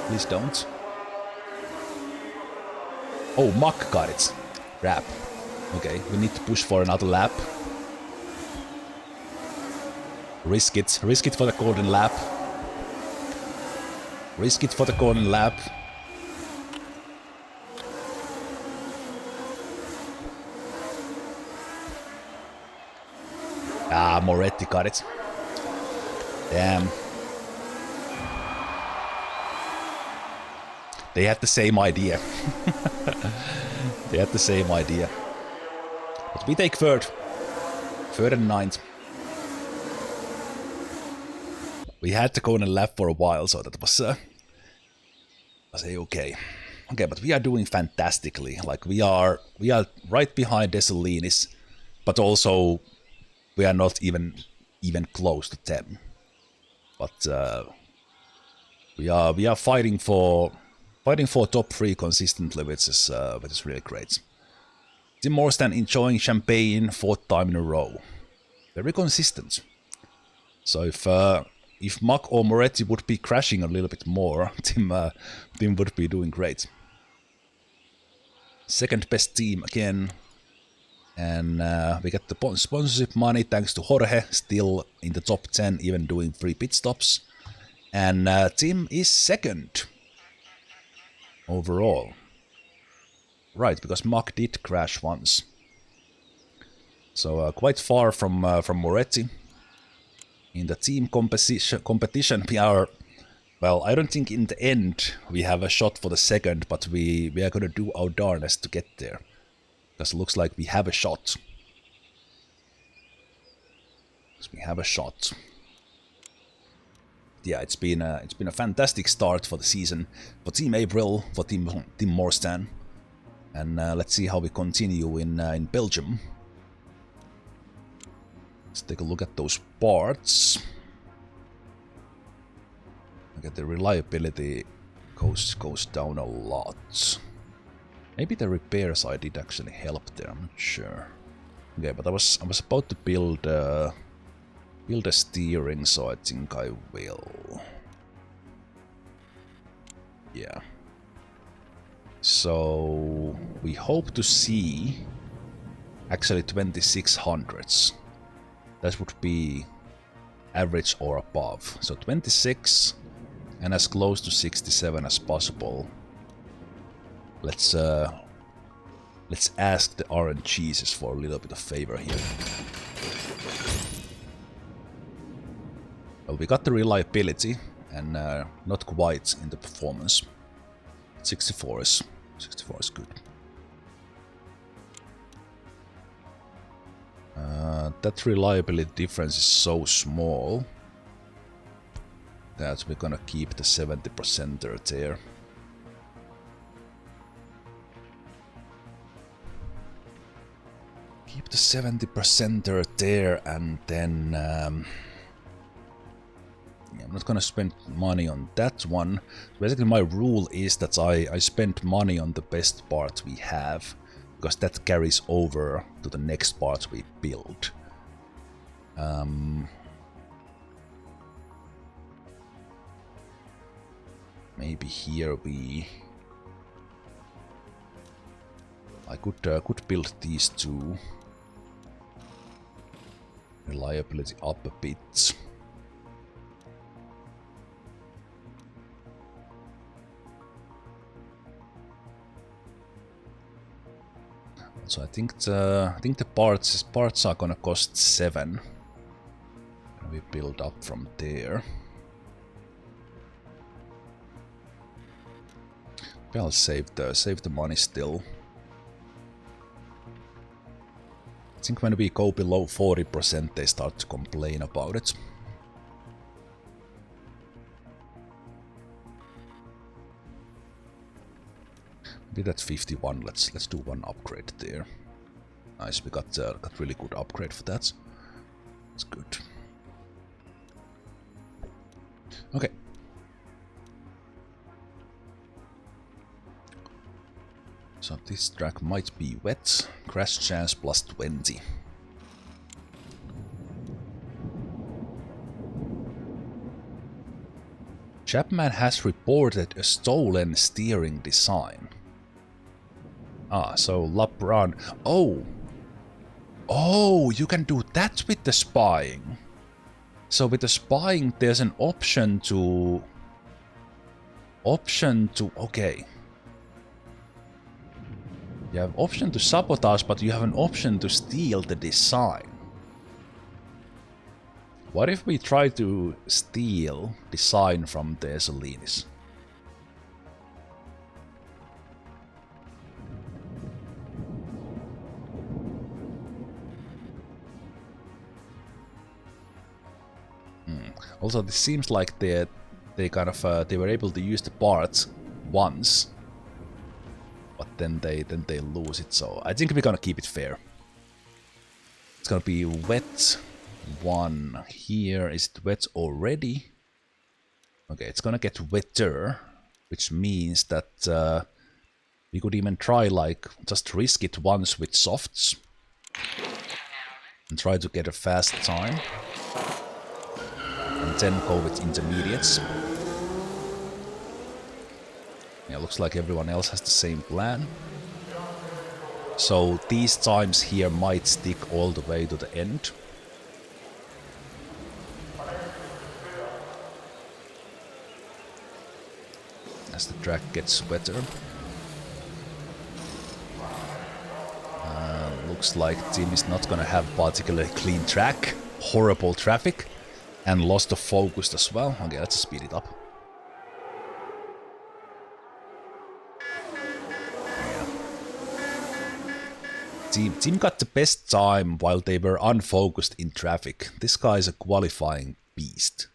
Please don't. Oh, Mack got it. Crap. Okay, we need to push for another lap. Risk it for the golden lap. Risk it for the golden lap. Ah, Moretti got it. Damn. They had the same idea. They had the same idea. But we take third. Third and ninth. We had to go on a lap for a while, so that was okay. Okay, but we are doing fantastically. Like we are right behind Desolinis, but also we are not even close to 10. But we are fighting for top 3 consistently, which is really great. Tim Morstan enjoying champagne 4th time in a row. Very consistent. So if Mack or Moretti would be crashing a little bit more, Tim would be doing great. Second best team again. And we get the sponsorship money thanks to Jorge, still in the top 10, even doing 3 pit stops. And Tim is second overall. Right, because Mack did crash once. So quite far from Moretti. In the team competition, we are, well, I don't think in the end we have a shot for the second, but we are going to do our darnest to get there. Because it looks like we have a shot. Because we have a shot. Yeah, it's been a fantastic start for the season for Team April, for Team Morstan. And let's see how we continue in Belgium. Let's take a look at those parts. Look at the reliability goes down a lot. Maybe the repair side did actually help there. I'm not sure. Okay, but I was about to build a steering, so I think I will. Yeah. So we hope to see actually 2600s. That would be average or above. So 26 and as close to 67 as possible. Let's ask the RNGesus for a little bit of favor here. Well, we got the reliability and not quite in the performance. 64 is good. That reliability difference is so small that we're gonna keep the 70%er there. Keep the 70%er there, and then yeah, I'm not gonna spend money on that one. Basically, my rule is that I spend money on the best part we have, because that carries over to the next part we build. Maybe here I could build these two. Reliability up a bit. So I think the parts are gonna cost 7. And we build up from there. Maybe I'll save the money still. I think when we go below 40%, they start to complain about it. Maybe that's 51. Let's do one upgrade there. Nice, we got really good upgrade for that. That's good. Okay. So this track might be wet. Crash chance plus 20. Chapman has reported a stolen steering design. Ah, so LeBron. Oh, you can do that with the spying. So with the spying, there's an option to... Okay. You have option to sabotage, but you have an option to steal the design. What if we try to steal design from the Solinis? Also, this seems like they were able to use the parts once, but then they lose it. So I think we're gonna keep it fair. It's gonna be wet 1 here. Is it wet already? Okay, it's gonna get wetter, which means that we could even try, like, just risk it once with softs and try to get a fast time. And then go with intermediates. Yeah, looks like everyone else has the same plan. So these times here might stick all the way to the end. As the track gets wetter. Looks like team is not gonna have particularly clean track. Horrible traffic. And lost the focus as well. Okay, let's speed it up. Yeah. Team got the best time while they were unfocused in traffic. This guy is a qualifying beast.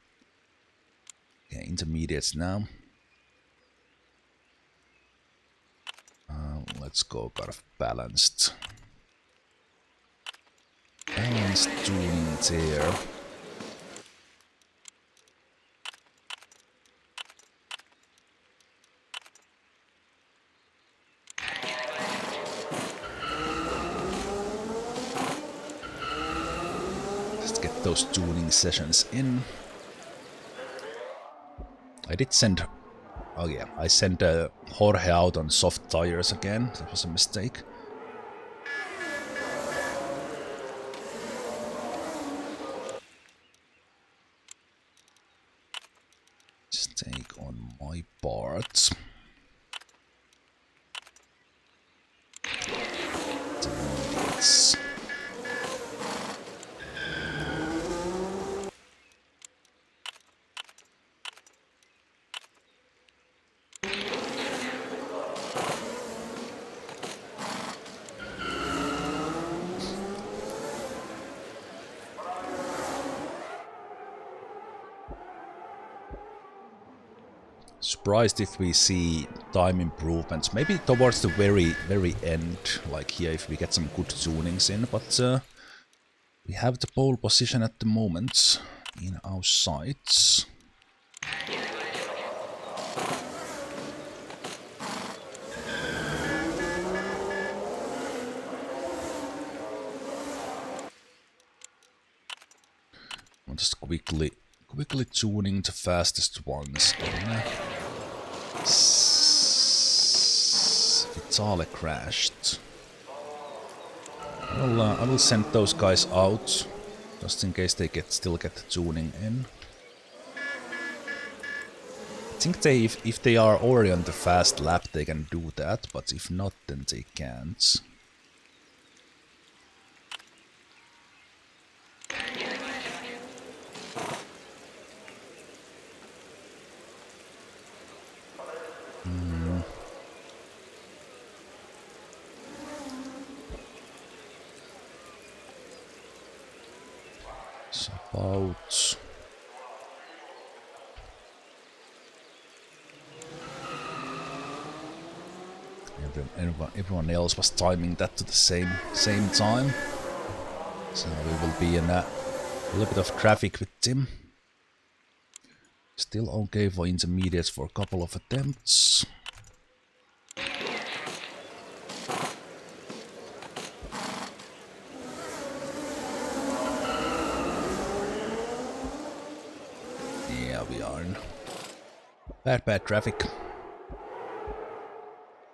Okay, intermediates now. Let's go kind of balanced. Balanced tuning there. Those tuning sessions in. I did send... Oh yeah, I sent Jorge out on soft tires again. That was a mistake. Just take on my parts. Intermediates. Surprised if we see time improvements, maybe towards the very end, like here if we get some good tunings in, but we have the pole position at the moment in our sights. I'm just quickly tuning the fastest ones in. Vitale crashed. I will send those guys out, just in case they still get the tuning in. I think if they are already on the fast lap, they can do that, but if not, then they can't. It's about... Everyone else was timing that to the same time. So we will be in a little bit of traffic with Tim. Still okay for intermediates for a couple of attempts. Yeah, we are in bad traffic.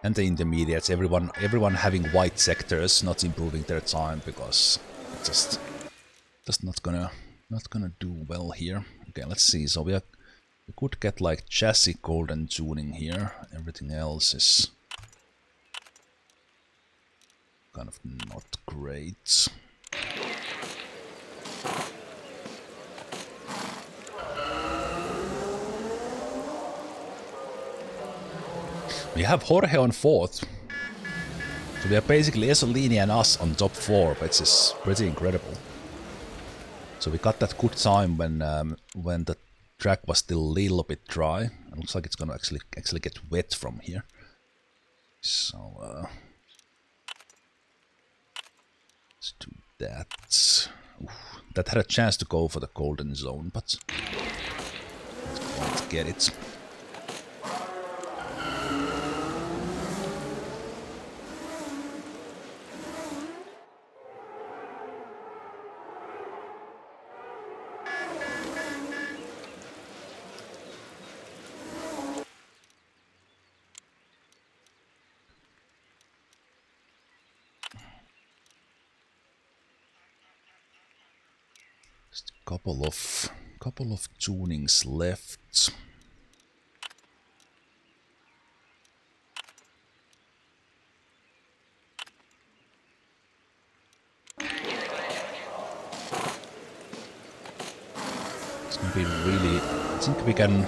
And the intermediates, everyone having white sectors, not improving their time because it's just not gonna do well here. Okay, let's see. So we could get like chassis golden tuning here. Everything else is kind of not great. We have Jorge on 4th. So we are basically Esolini and us on top 4, which is pretty incredible. So we got that good time when the track was still a little bit dry. It looks like it's gonna actually get wet from here. So let's do that. Oof, that had a chance to go for the golden zone, but not quite get it. Just a couple of tunings left. It's gonna be really. I think we can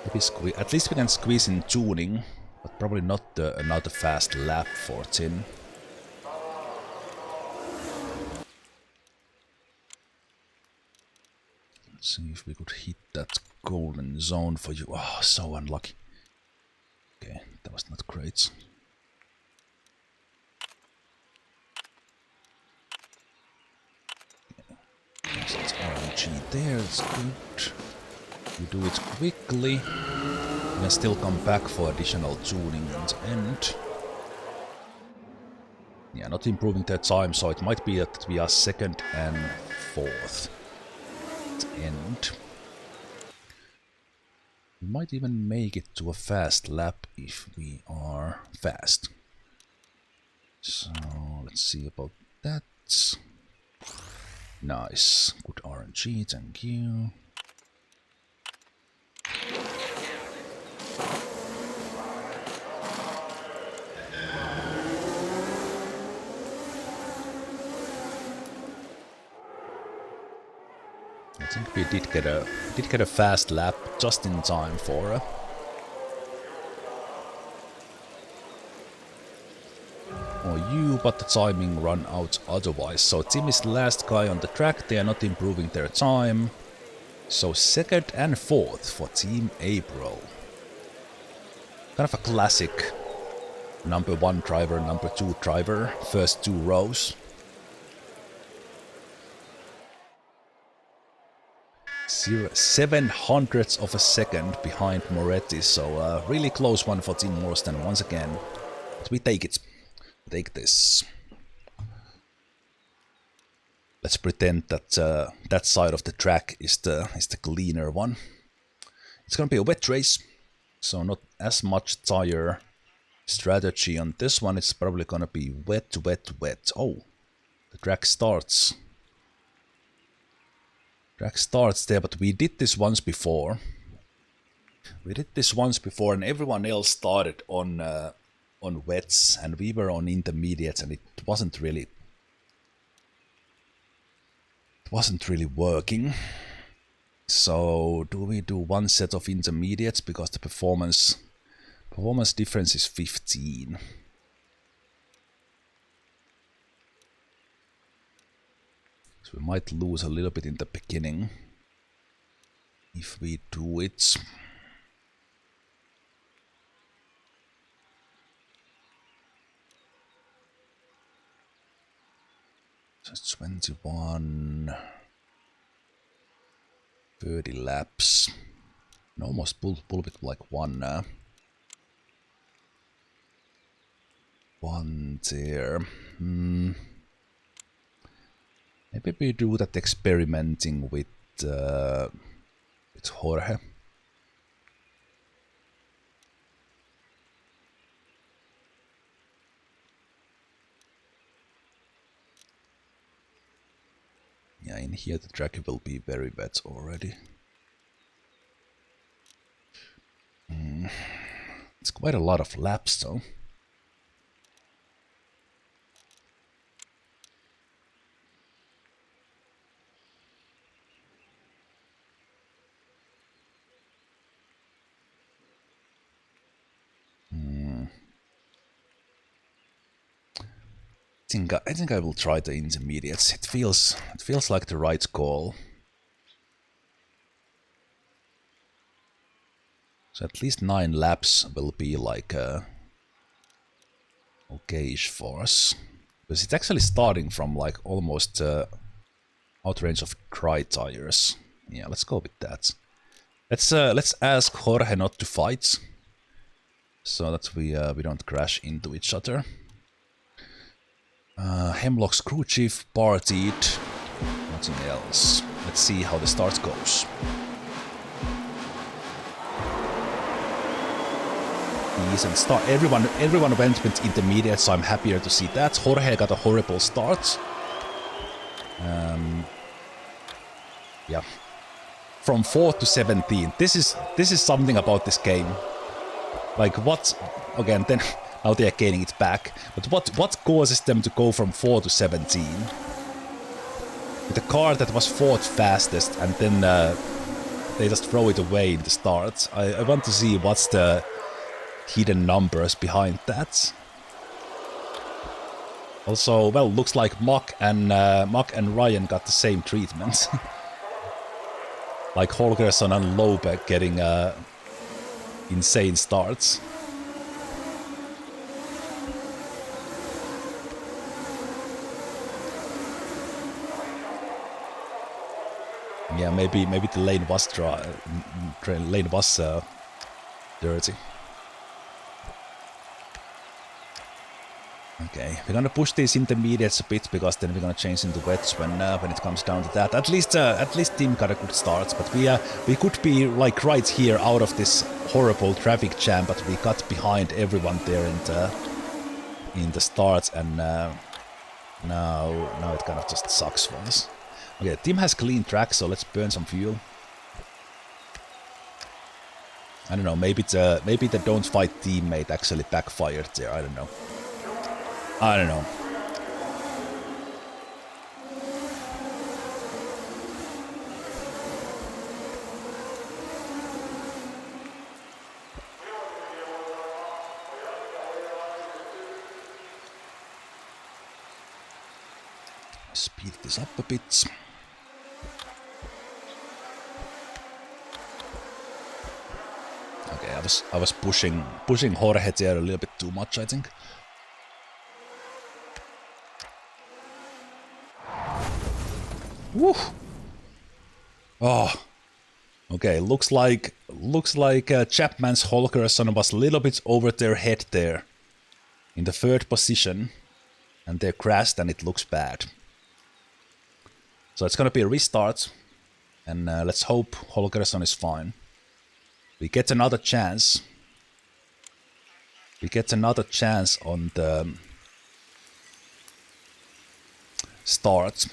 maybe at least we can squeeze in tuning, but probably not another fast lap for Tim. Let's see if we could hit that golden zone for you. Oh, so unlucky. Okay, that was not great. Yes, it's RNG there, it's good. We do it quickly. We can still come back for additional tuning in the end. Yeah, not improving their time, so it might be that we are 2nd and 4th. End. We might even make it to a fast lap if we are fast. So let's see about that. Nice, good RNG, thank you. I think we did get a fast lap just in time for you, but the timing run out otherwise. So Tim is the last guy on the track. They are not improving their time. So 2nd and 4th for Team April. Kind of a classic number 1 driver, number 2 driver, first 2 rows. 0.07 of a second behind Moretti, so a really close one for Team Morstan once again. But we take it. Take this. Let's pretend that that side of the track is the cleaner one. It's gonna be a wet race, so not as much tire strategy on this one. It's probably gonna be wet, wet, wet. Oh, the track starts. Track starts there, but we did this once before. And everyone else started on wets, and we were on intermediates, and it wasn't really working. So do we do one set of intermediates because the performance difference is 15. So we might lose a little bit in the beginning if we do it. So it's 21, 30 laps. And almost pull it like one there. Maybe we do that experimenting with Jorge. Yeah, in here the track will be very wet already. It's quite a lot of laps though. I think I will try the intermediates. It feels like the right call. So at least 9 laps will be like okayish for us. Because it's actually starting from like almost out range of dry tires. Yeah, let's go with that. Let's ask Jorge not to fight, so that we don't crash into each other. Hemlock's crew chief partied. Nothing else. Let's see how the start goes. Decent start. Everyone went with intermediate, so I'm happier to see that. Jorge got a horrible start. Yeah. From 4th to 17th. This is something about this game. Like what? Again, then now they are gaining it back. But what causes them to go from 4 to 17? With a car that was 4th fastest, and then they just throw it away in the start. I want to see what's the hidden numbers behind that. Also, well, looks like Mock and Ryan got the same treatment. Like Holgersson and Lobe getting insane starts. Yeah, maybe the lane was dirty. Okay, we're gonna push these intermediates a bit because then we're gonna change into wets when it comes down to that. At least team got a good start, but we could be like right here out of this horrible traffic jam, but we got behind everyone there in the start, and now it kind of just sucks for us. Okay, the team has clean track, so let's burn some fuel. I don't know, maybe the don't fight teammate actually backfired there. I don't know. Speed this up a bit. Okay, I was pushing Jorge there a little bit too much, I think. Woo! Oh, okay. Looks like Chapman's Holgerson was a little bit over their head there, in the third position, and they crashed, and it looks bad. So it's gonna be a restart, and let's hope Holgerson is fine. We get another chance. We get another chance on the start,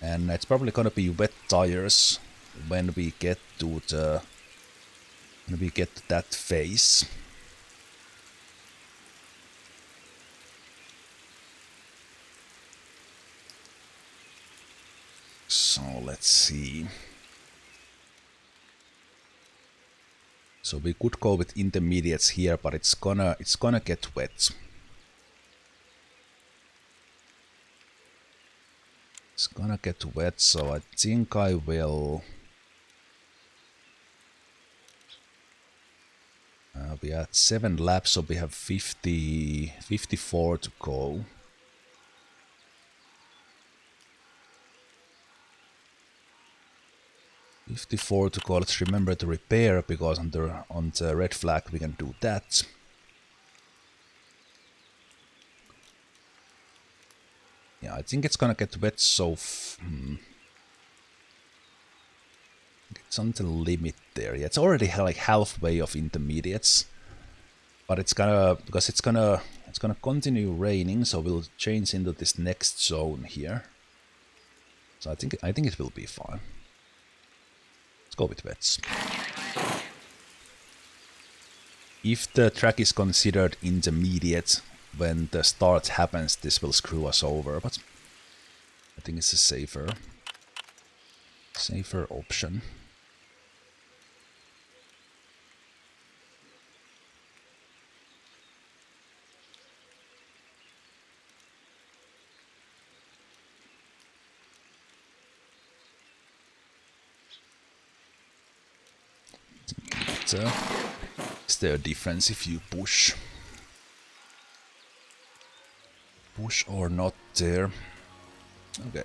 and it's probably gonna be wet tires when we get to that phase. So let's see. So we could go with intermediates here, but it's gonna get wet. It's gonna get wet, so I think I will. We had 7 laps, so we have 54 to go. Let's remember to repair, because on the red flag we can do that. Yeah, I think it's gonna get wet, so it's on the limit there. Yeah, it's already like halfway of intermediates, but it's gonna continue raining, so we'll change into this next zone here. So I think it will be fine. Let's go with wets. If the track is considered intermediate when the start happens, this will screw us over, but I think it's a safer option. Is there a difference if you push or not there? Okay.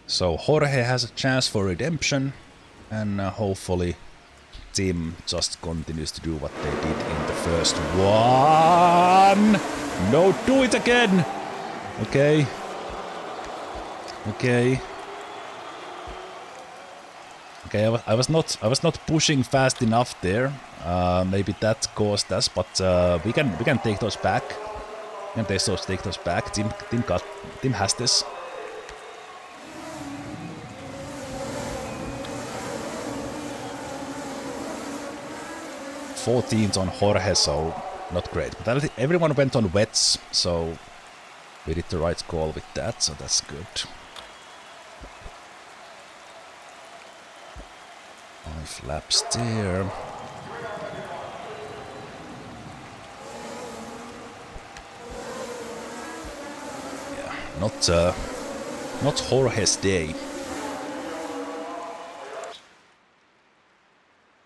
So Jorge has a chance for redemption, and hopefully Tim just continues to do what they did in the first one. No, do it again. Okay. Okay. Okay, I was not pushing fast enough there. Maybe that caused us, but we can take those back. We can take those back. Tim has this. '14th on Jorge, so not great. But everyone went on wets, so we did the right call with that, so that's good. 5 laps there. Yeah, not Jorge's day.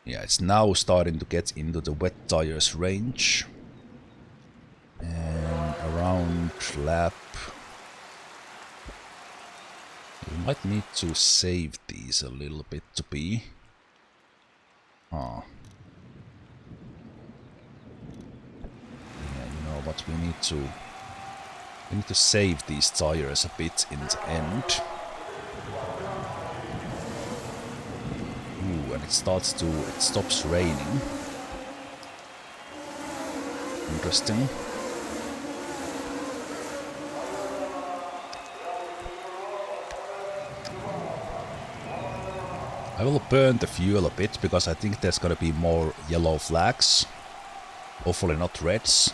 Yeah, it's now starting to get into the wet tires range. And around lap... We might need to save these a little bit to be... Yeah, you know what, we need to save these tires a bit in the end. Ooh, and it stops raining. Interesting. I will burn the fuel a bit, because I think there's gonna be more yellow flags. Hopefully not reds.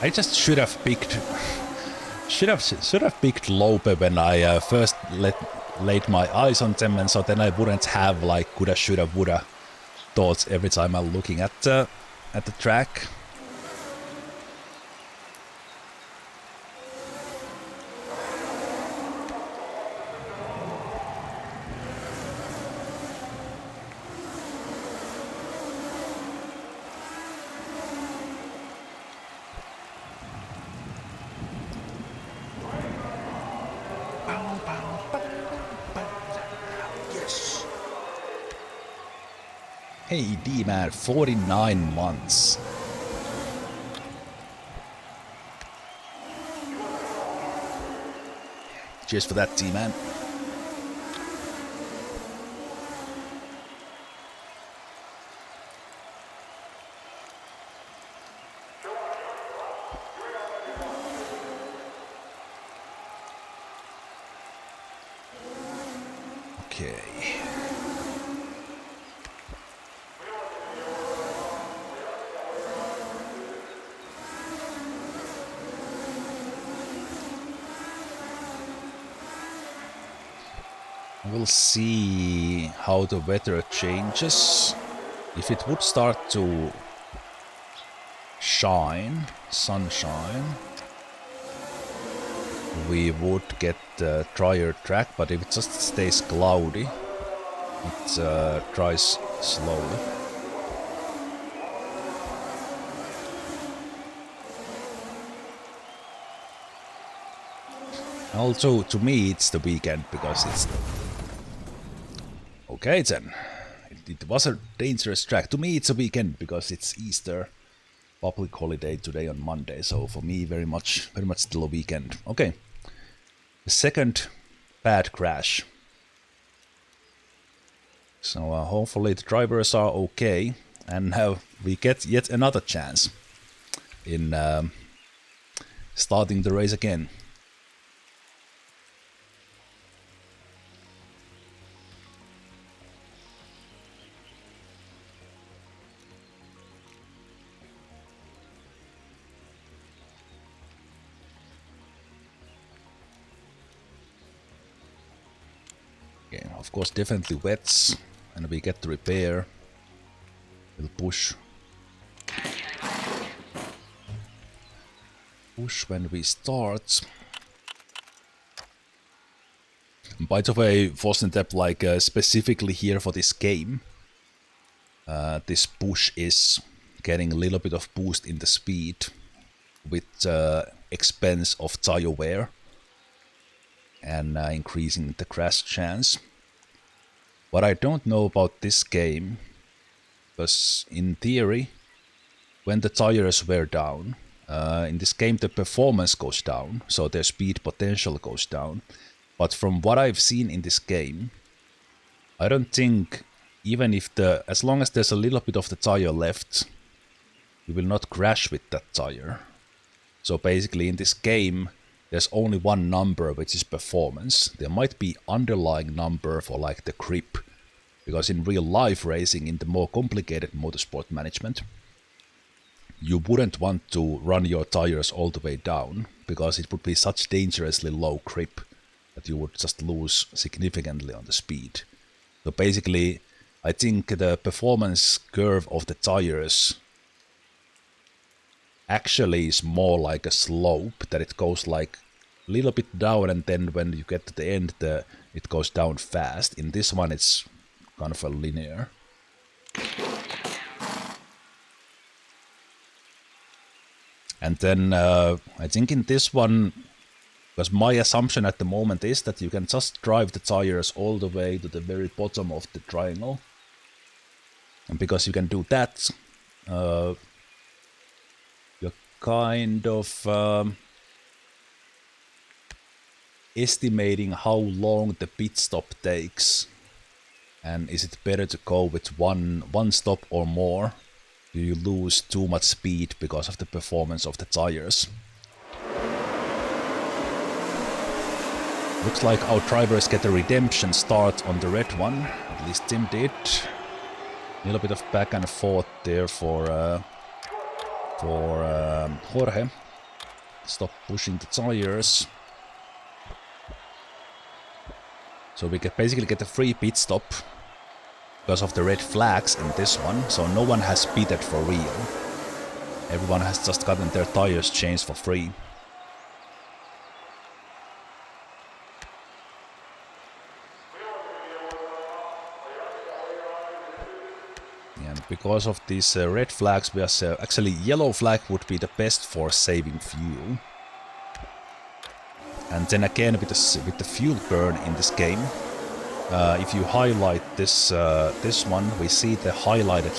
I just should have picked Lope when I first laid my eyes on them, and so then I wouldn't have like coulda, shoulda, woulda thoughts every time I'm looking at the track. Hey D-Man, 49 months. Cheers for that, D-Man. Okay. We'll see how the weather changes. If it would start to sunshine, we would get a drier track, but if it just stays cloudy, it dries slowly. Also, to me, it's the weekend because it's... Okay then, it was a dangerous track. To me, it's a weekend because it's Easter, public holiday today on Monday. So for me, very much still a weekend. Okay, the second bad crash. So hopefully the drivers are okay, and we get yet another chance in starting the race again. Okay, of course, definitely wets, and we get the repair. We'll push when we start. By the way, Funselektor, like specifically here for this game, this push is getting a little bit of boost in the speed with expense of tire wear and increasing the crash chance. What I don't know about this game, because in theory, when the tires wear down, in this game the performance goes down, so their speed potential goes down. But from what I've seen in this game, I don't think, even if as long as there's a little bit of the tire left, you will not crash with that tire. So basically in this game, there's only one number, which is performance. There might be underlying number for like the grip, because in real life racing, in the more complicated motorsport management, you wouldn't want to run your tires all the way down, because it would be such dangerously low grip that you would just lose significantly on the speed. So basically, I think the performance curve of the tires actually is more like a slope, that it goes like a little bit down, and then when you get to the end, it goes down fast. In this one, it's kind of a linear. And then I think in this one, because my assumption at the moment is that you can just drive the tires all the way to the very bottom of the triangle. And because you can do that, you're kind of estimating how long the pit stop takes. And is it better to go with one stop or more? Do you lose too much speed because of the performance of the tires? Looks like our drivers get a redemption start on the red one. At least Tim did. A little bit of back and forth there for Jorge. Stop pushing the tires. So we can basically get a free pit stop because of the red flags in this one. So no one has pitted for real. Everyone has just gotten their tires changed for free. And because of these red flags, we are actually yellow flag would be the best for saving fuel. And then again with the fuel burn in this game, if you highlight this this one, we see the highlighted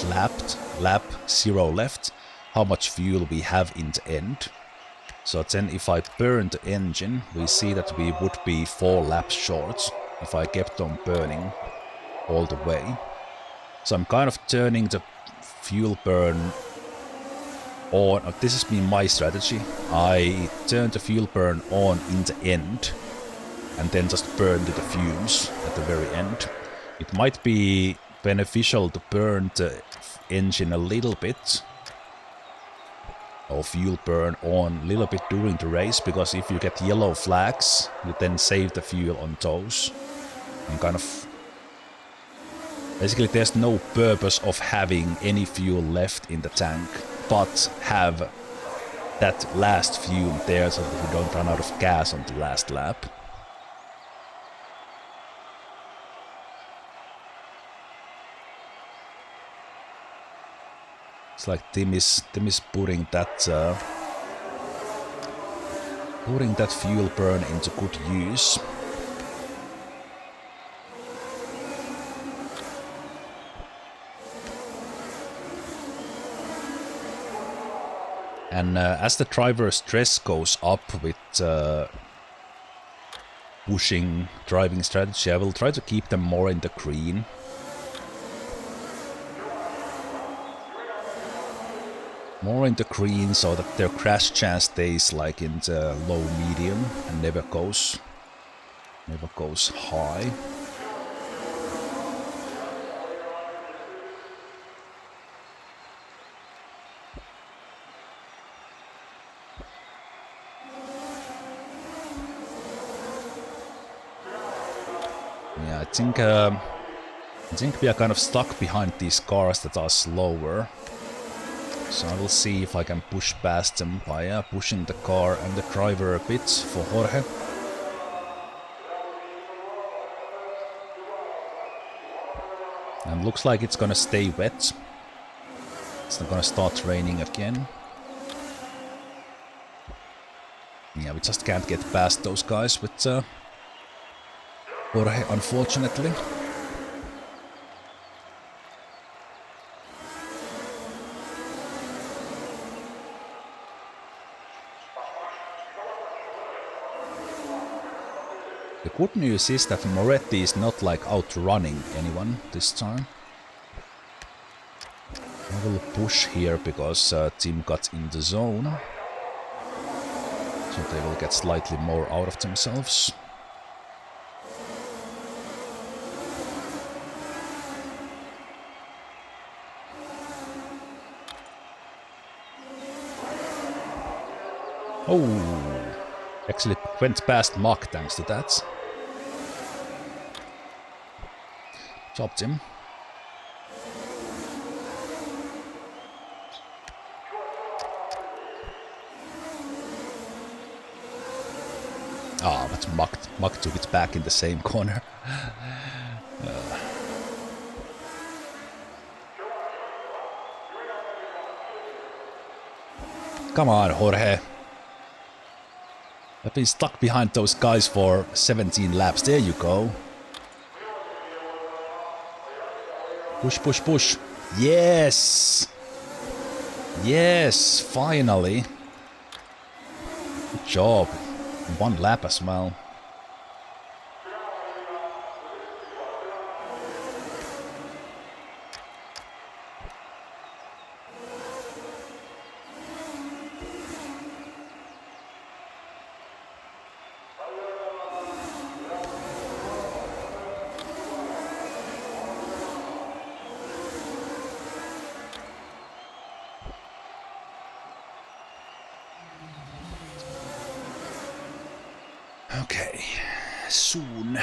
lap 0 left, how much fuel we have in the end. So then if I burn the engine, we see that we would be 4 laps short if I kept on burning all the way. So I'm kind of turning the fuel burn on. This has been my strategy. I turn the fuel burn on in the end and then just burn to the fumes at the very end. It might be beneficial to burn the engine a little bit, or fuel burn on a little bit during the race, because if you get yellow flags, you then save the fuel on those. And kind of... Basically there's no purpose of having any fuel left in the tank, but have that last fume there so that you don't run out of gas on the last lap. It's like Tim is putting that fuel burn into good use. And as the driver's stress goes up with pushing driving strategy, I will try to keep them more in the green. More in the green so that their crash chance stays like in the low medium and never goes high. Yeah, I think we are kind of stuck behind these cars that are slower. So I will see if I can push past them by pushing the car and the driver a bit for Jorge. And looks like it's gonna stay wet. It's not gonna start raining again. Yeah, we just can't get past those guys with Jorge, unfortunately. The good news is that Moretti is not like outrunning anyone this time. I will push here because Tim got in the zone. So they will get slightly more out of themselves. Oh! Actually went past Mach thanks to that. Chopped him. Ah, but Mach took it back in the same corner. Come on, Jorge. I've been stuck behind those guys for 17 laps. There you go. Push, push, push. Yes! Yes, finally. Good job. 1 lap as well. Okay, soon. I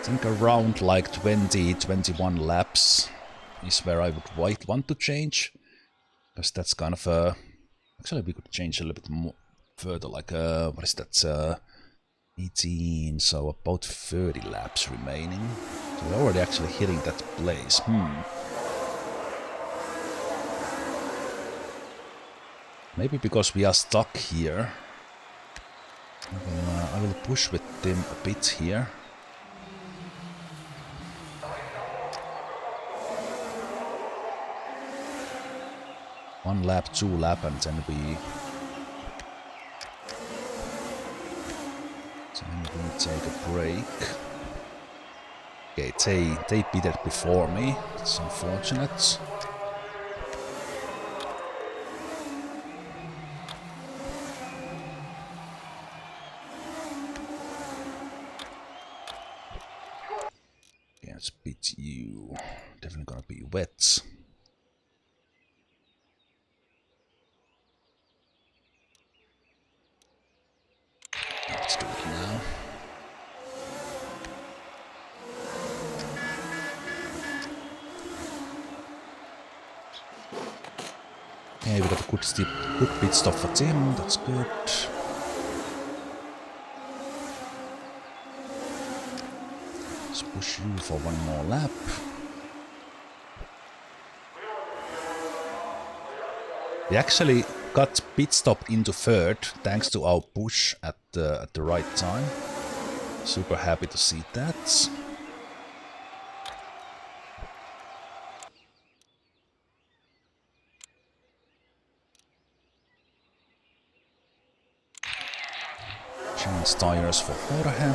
think around like 20-21 laps is where I would want to change. Because that's kind of a... Actually, we could change a little bit more further, like, what is that? 18, so about 30 laps remaining. So we're already actually hitting that place. Maybe because we are stuck here. I will push with them a bit here. 1 lap, 2 lap, and then we take a break. Okay, they pitted before me. It's unfortunate. Let's beat you. Definitely gonna be wet. Let's do it now. Okay, we got a good pit stop for Tim. That's good. Let's push you for 1 more lap. We actually got pit stop into 3rd thanks to our push at the right time. Super happy to see that. Change tires for Jorge.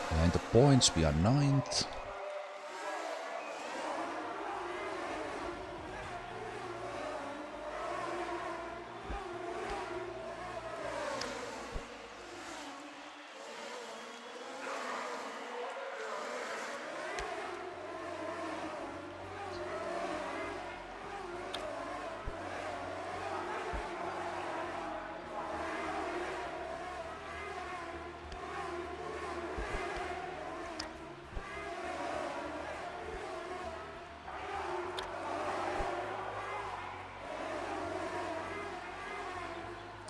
Behind the points, we are 9th.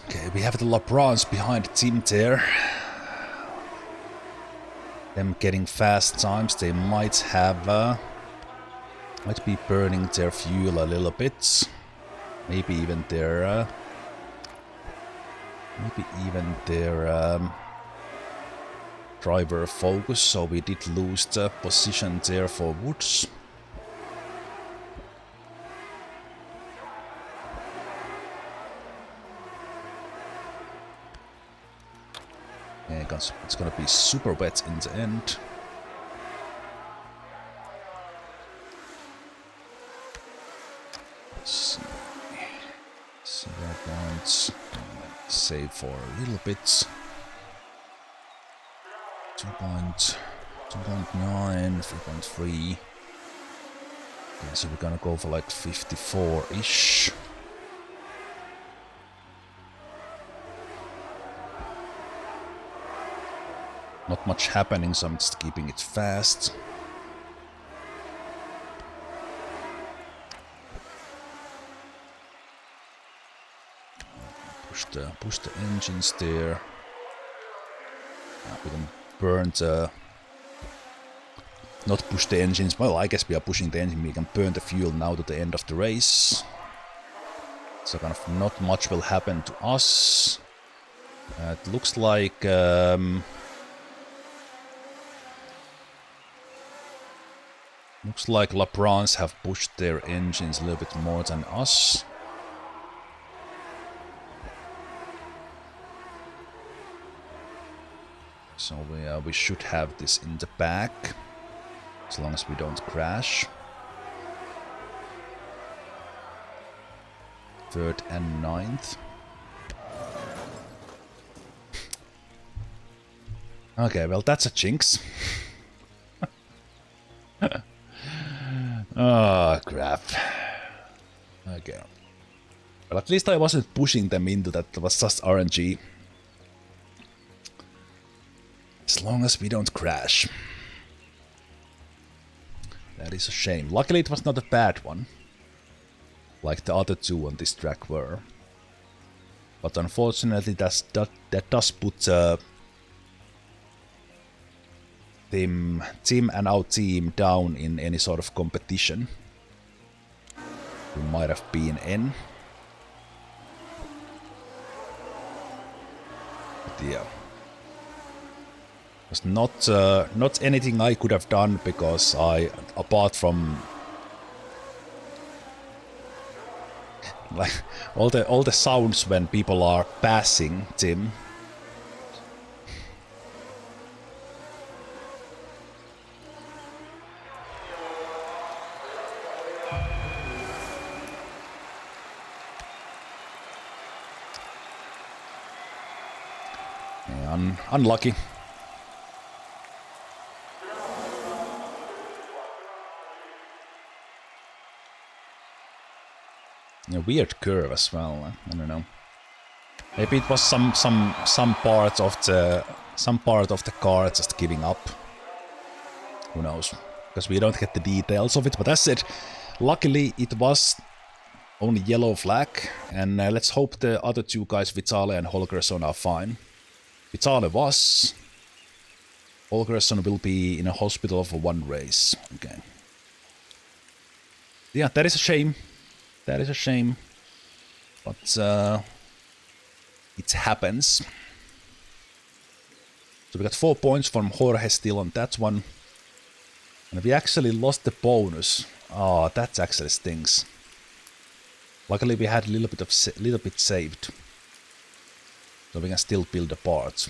Okay, we have the LeBrons behind Tim there. Them getting fast times, they might have might be burning their fuel a little bit. Maybe even their driver focus, so we did lose the position there for Woods. Yeah, it's gonna be super wet in the end. Let's see. 0 points. Save for a little bit. 2.9, 3.3. Okay, so we're gonna go for like 54-ish. Not much happening, so I'm just keeping it fast. Push the engines there. We can burn the... Not push the engines, well, I guess we are pushing the engine. We can burn the fuel now to the end of the race. So kind of not much will happen to us. It looks like... Looks like LeBrons have pushed their engines a little bit more than us. So we should have this in the back, as long as we don't crash. 3rd and 9th. Okay, well that's a jinx. Oh, crap. Okay. Well, at least I wasn't pushing them into that. It was just RNG. As long as we don't crash. That is a shame. Luckily it was not a bad one. Like the other two on this track were. But unfortunately that does put Tim and our team down in any sort of competition we might have been in. idea. It was not anything I could have done because apart from like all the sounds when people are passing Tim. Yeah, unlucky. A weird curve as well. I don't know. Maybe it was some part of the car just giving up. Who knows? Because we don't get the details of it. But as I said, luckily it was only yellow flag, and let's hope the other two guys, Vitale and Holgersson, are fine. Vitale was. Holgersson will be in a hospital for one race. Okay. Yeah, that is a shame. That is a shame. But it happens. So we got 4 points from Jorge still on that one. And we actually lost the bonus. Oh, that actually stings. Luckily we had a little bit saved. So we can still build the parts.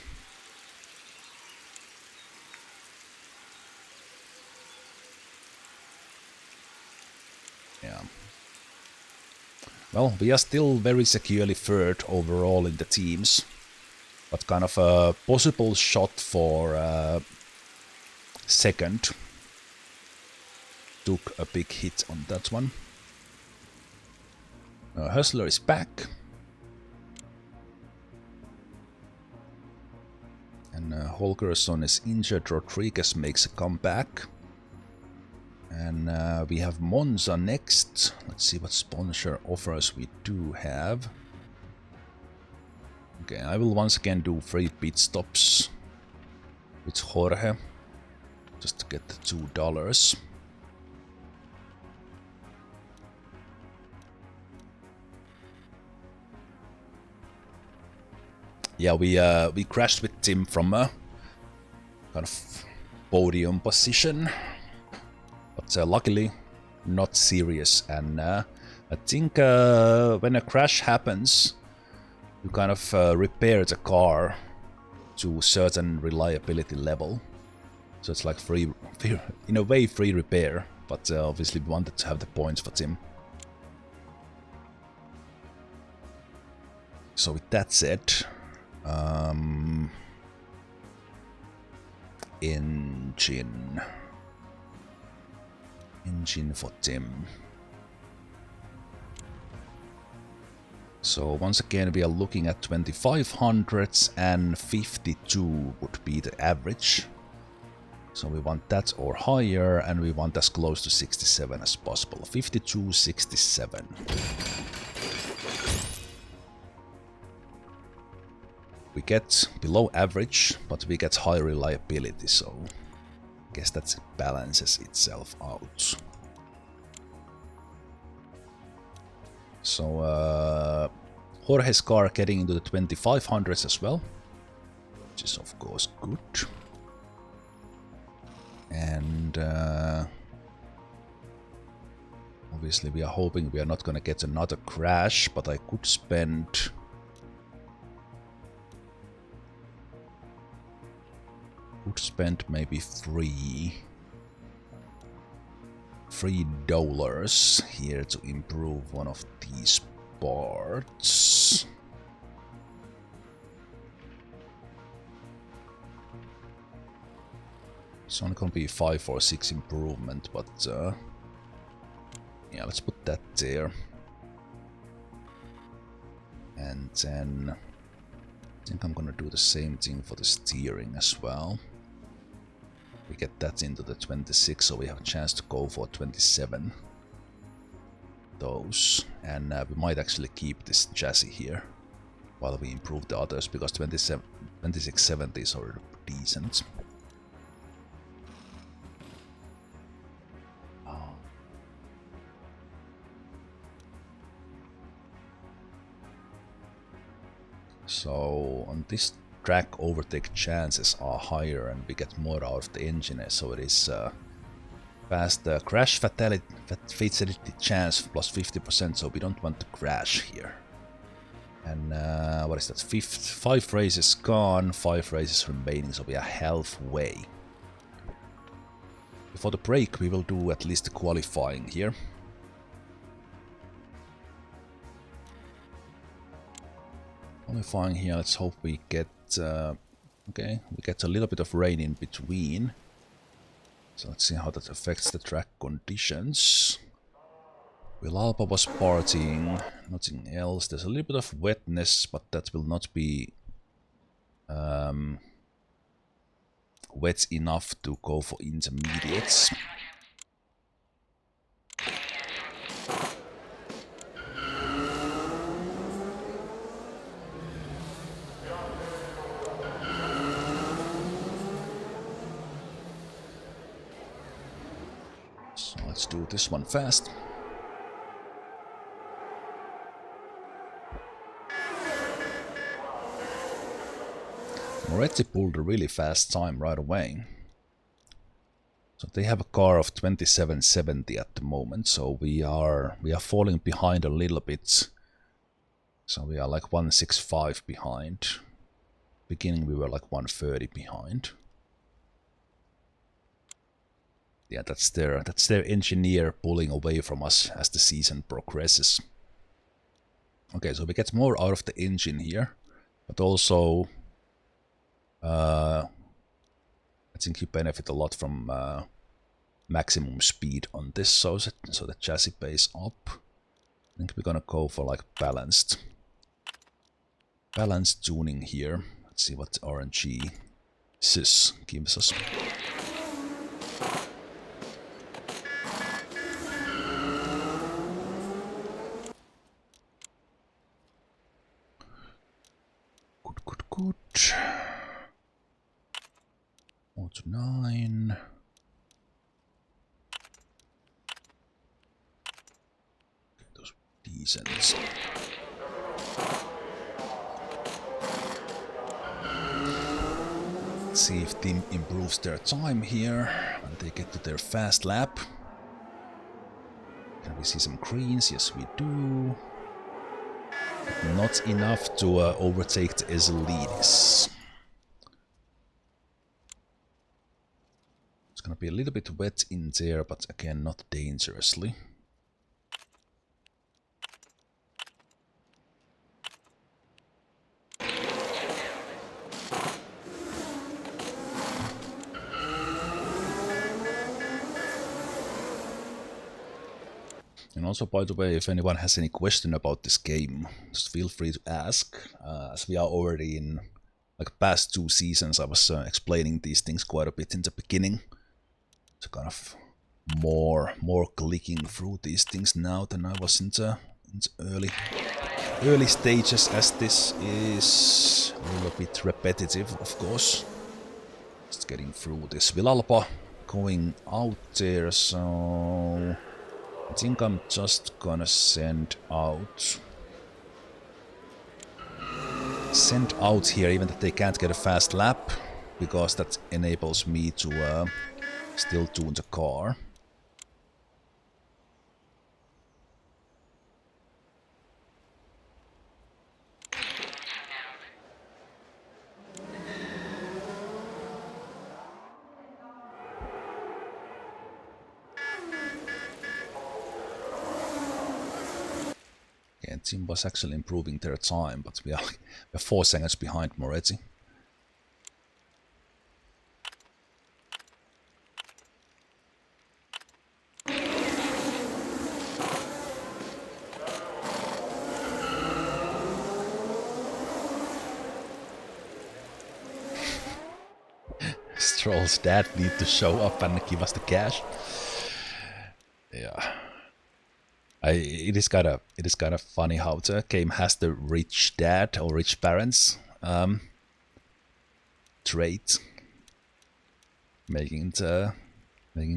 Yeah. Well, we are still very securely third overall in the teams. But kind of a possible shot for second. Took a big hit on that one. Hustler is back. And Holgersson is injured. Rodriguez makes a comeback. And we have Monza next. Let's see what sponsor offers we do have. Okay, I will once again do 3 pit stops with Jorge. Just to get the $2. Yeah, we crashed with Tim from a kind of podium position. But luckily, not serious. And I think when a crash happens, you kind of repair the car to a certain reliability level. So it's like free, in a way, free repair. But obviously we wanted to have the points for Tim. So with that said, engine for Tim. So once again we are looking at 2500s and 52 would be the average. So we want that or higher, and we want as close to 67 as possible. 52, 67. We get below average, but we get high reliability, so I guess that balances itself out. So Jorge's car getting into the 2500s as well, which is of course good. And obviously we are hoping we are not gonna get another crash, but I could spend maybe $3 here to improve one of these parts. It's only gonna be 5 or 6 improvement, but yeah, let's put that there. And then I think I'm gonna do the same thing for the steering as well. We get that into the 26, so we have a chance to go for 27. Those, and we might actually keep this chassis here while we improve the others, because 2670 is already decent. So on this track overtake chances are higher and we get more out of the engine, so it is fast crash fatality chance plus 50%, so we don't want to crash here. And what is that? 5 races gone, 5 races remaining, so we are halfway. Before the break we will do at least the qualifying here. Qualifying here, let's hope we get okay, we get a little bit of rain in between. So let's see how that affects the track conditions. Villalba was partying, nothing else. There's a little bit of wetness, but that will not be wet enough to go for intermediates. So let's do this one fast. Moretti pulled a really fast time right away. So they have a car of 2770 at the moment, so we are falling behind a little bit. So we are like 165 behind. Beginning we were like 130 behind. Yeah, that's their engineer pulling away from us as the season progresses. Okay, so we get more out of the engine here, but also I think you benefit a lot from maximum speed on this, so the chassis pays up. I think we're gonna go for like balanced tuning here. Let's see what RNG sys gives us. Good. 4 to 9. Okay, those decent. Let's see if team improves their time here when they get to their fast lap. Can we see some greens? Yes, we do. But not enough to overtake the Ezolidis. It's gonna be a little bit wet in there, but again, not dangerously. And also, by the way, if anyone has any question about this game, just feel free to ask. As we are already in like past 2 seasons, I was explaining these things quite a bit in the beginning. So kind of more clicking through these things now than I was in the early stages, as this is a little bit repetitive, of course. Just getting through this. Villalba going out there, so I think I'm just gonna send out here, even that they can't get a fast lap, because that enables me to still tune the car. Yeah, team was actually improving their time, but we're 4 seconds behind Moretti. Stroll's dad need to show up and give us the cash. Yeah. It is kind of funny how the game has the rich dad or rich parents trait, making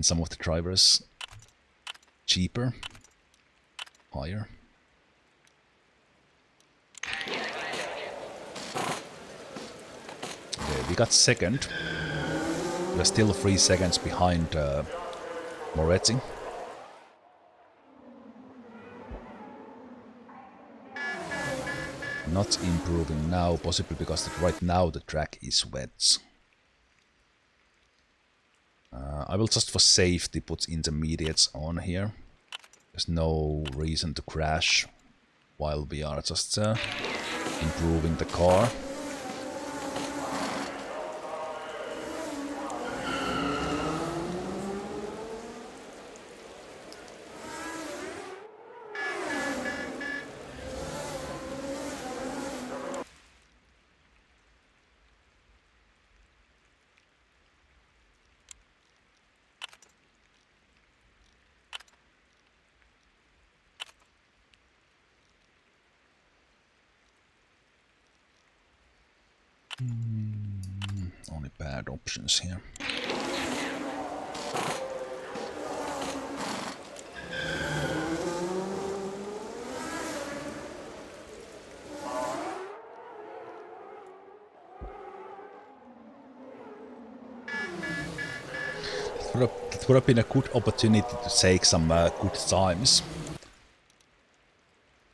some of the drivers cheaper, higher. got second. We're still 3 seconds behind Moretti. Not improving now, possibly because right now the track is wet. I will just for safety put intermediates on here. There's no reason to crash while we are just improving the car. Only bad options here. It would have been a good opportunity to take some good times.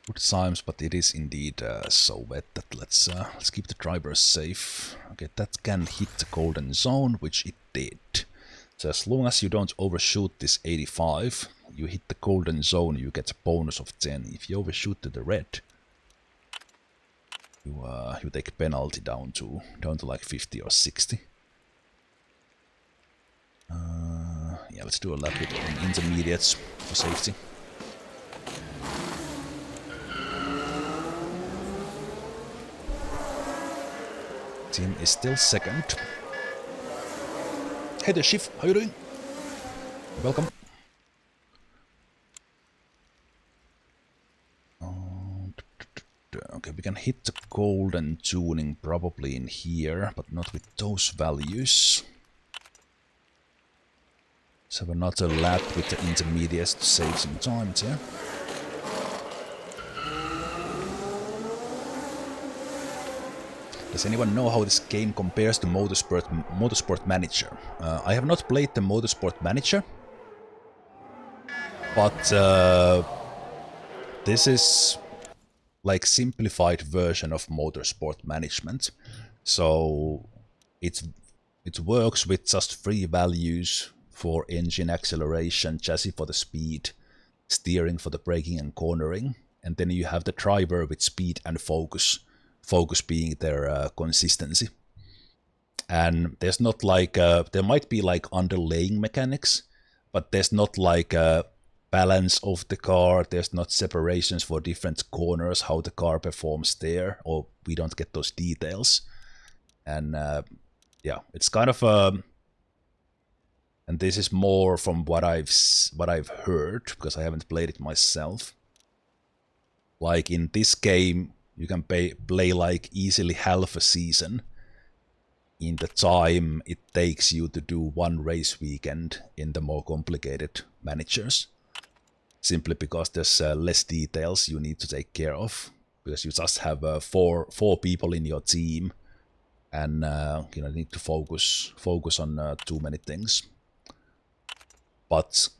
Good times, but it is indeed so wet that let's keep the drivers safe. Okay, that can hit the golden zone, which it did. So as long as you don't overshoot this 85, you hit the golden zone, you get a bonus of 10. If you overshoot to the red, you take a penalty down to like 50 or 60. Yeah, let's do a lap with intermediates for safety. Team is still second. Hey there, Shiv, how you doing? Welcome. Okay, we can hit the golden tuning probably in here, but not with those values. So we're not a lap with the intermediates to save some time here. Does anyone know how this game compares to Motorsport Manager? I have not played the Motorsport Manager, but this is like simplified version of Motorsport Management. So it works with just 3 values for engine, acceleration, chassis for the speed, steering for the braking and cornering, and then you have the driver with speed and focus. Focus being their consistency. And there's not like, there might be like underlaying mechanics, but there's not like a balance of the car, there's not separations for different corners, how the car performs there, or we don't get those details. And yeah, it's kind of and this is more from what I've heard, because I haven't played it myself. Like in this game, you can play like easily half a season in the time it takes you to do 1 race weekend in the more complicated managers. Simply because there's less details you need to take care of, because you just have 4 people in your team, and you need to focus on too many things. But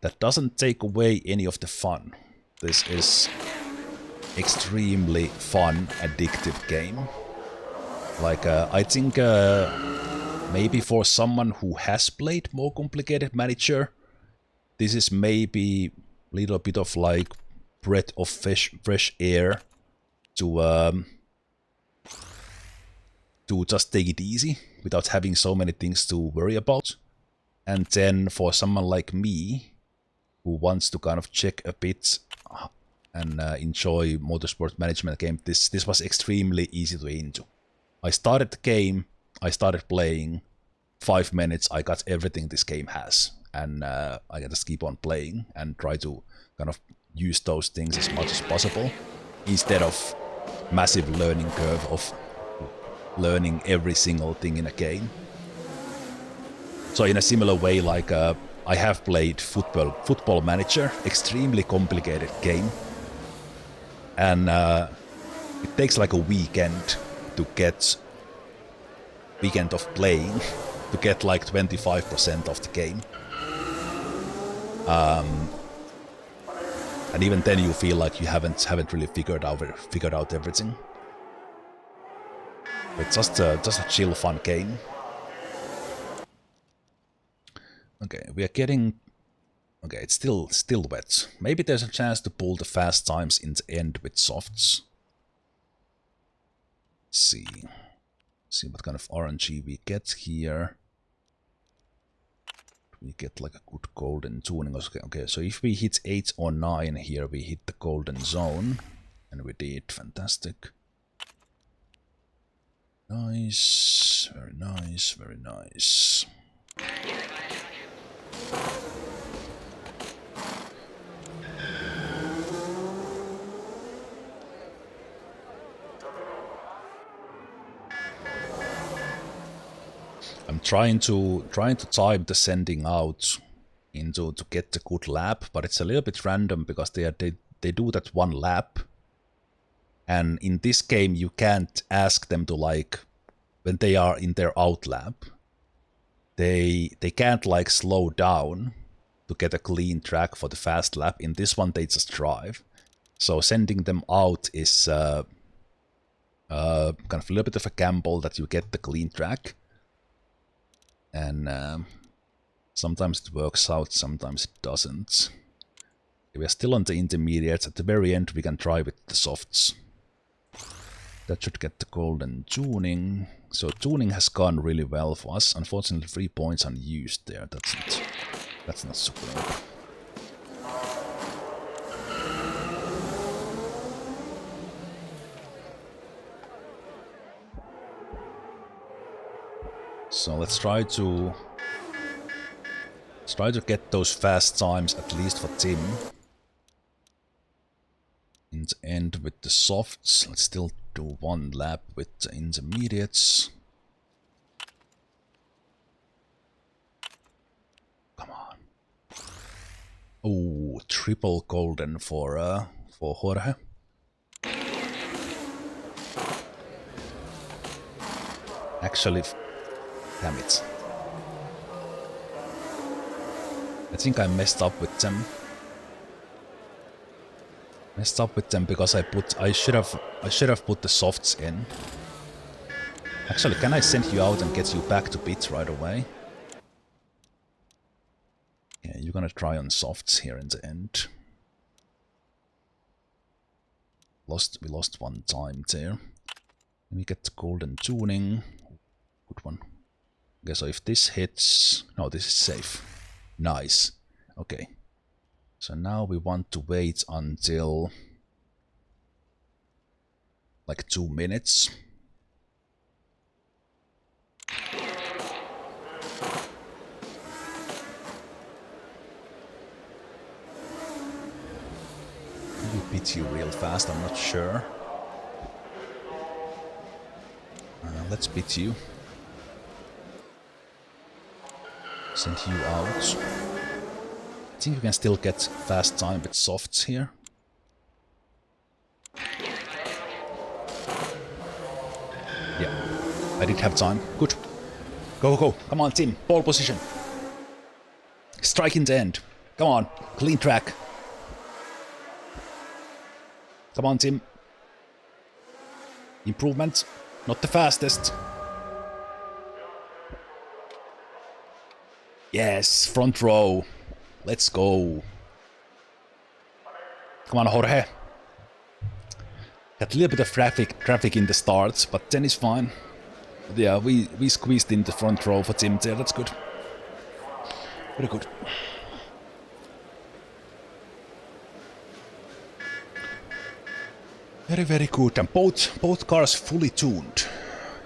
that doesn't take away any of the fun. This is extremely fun, addictive game. Like I think maybe for someone who has played more complicated manager, this is maybe a little bit of like breath of fresh air to just take it easy without having so many things to worry about. And then for someone like me, who wants to kind of check a bit and enjoy motorsport management game, this was extremely easy to into. I started the game, I started playing, 5 minutes, I got everything this game has, and I can just keep on playing and try to kind of use those things as much as possible, instead of massive learning curve of learning every single thing in a game. So in a similar way, like I have played Football Manager, extremely complicated game, and it takes like a weekend to get weekend of playing to get like 25% of the game. And even then you feel like you haven't really figured out everything. It's just a chill, fun game. Okay, we are getting... Okay, it's still wet. Maybe there's a chance to pull the fast times in the end with softs. Let's see what kind of RNG we get here. We get like a good golden tuning. Okay, so if we hit 8 or 9 here, we hit the golden zone. And we did. Fantastic. Nice. Very nice. Very nice. I'm trying to time the sending out to get the good lap, but it's a little bit random because they do that one lap, and in this game you can't ask them to, like, when they are in their out lap, they can't like slow down to get a clean track for the fast lap. In this one they just drive, so sending them out is kind of a little bit of a gamble that you get the clean track. And sometimes it works out, sometimes it doesn't. We are still on the intermediates. At the very end we can try with the softs. That should get the golden tuning. So tuning has gone really well for us. Unfortunately 3 points unused there. That's not superb. So let's try to get those fast times at least for Tim. In the end with the softs, let's still do one lap with the intermediates. Come on. Oh, triple golden for Jorge. Actually, damn it. I think I messed up with them. Because I should have put the softs in. Actually, can I send you out and get you back to pit right away? Yeah, you're gonna try on softs here in the end. We lost 1 time there. Let me get the golden tuning. Good one. Okay, so if this hits... No, this is safe. Nice. Okay. So now we want to wait until... like 2 minutes. Maybe beat you real fast, I'm not sure. Let's beat you. Send you out. I think you can still get fast time with softs here. Yeah, I did have time. Good. Go, go, go. Come on, Tim. Pole position. Strike in the end. Come on. Clean track. Come on, Tim. Improvement. Not the fastest. Yes, front row. Let's go. Come on, Jorge. Got a little bit of traffic in the start, but then it's fine. But yeah, we squeezed in the front row for Tim there. That's good. Very good. Very, very good. And both cars fully tuned.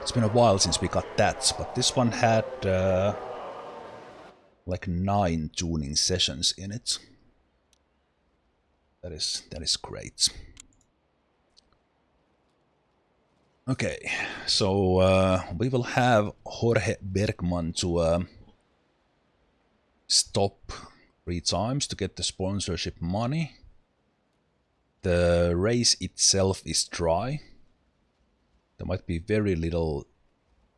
It's been a while since we got that, but this one had like 9 tuning sessions in it. That is great. Okay, so we will have Jorge Bergman to stop 3 times to get the sponsorship money. The race itself is dry. There might be very little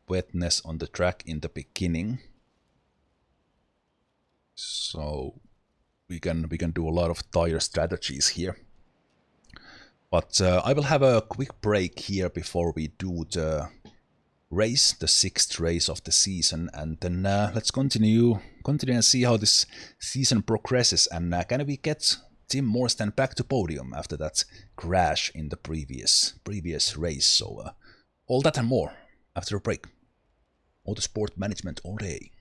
wetness on the track in the beginning. So we can do a lot of tire strategies here. But I will have a quick break here before we do the race, the 6th race of the season, and then let's continue and see how this season progresses, and can we get Tim Morstan back to podium after that crash in the previous race. So all that and more after a break. Motorsport management all day.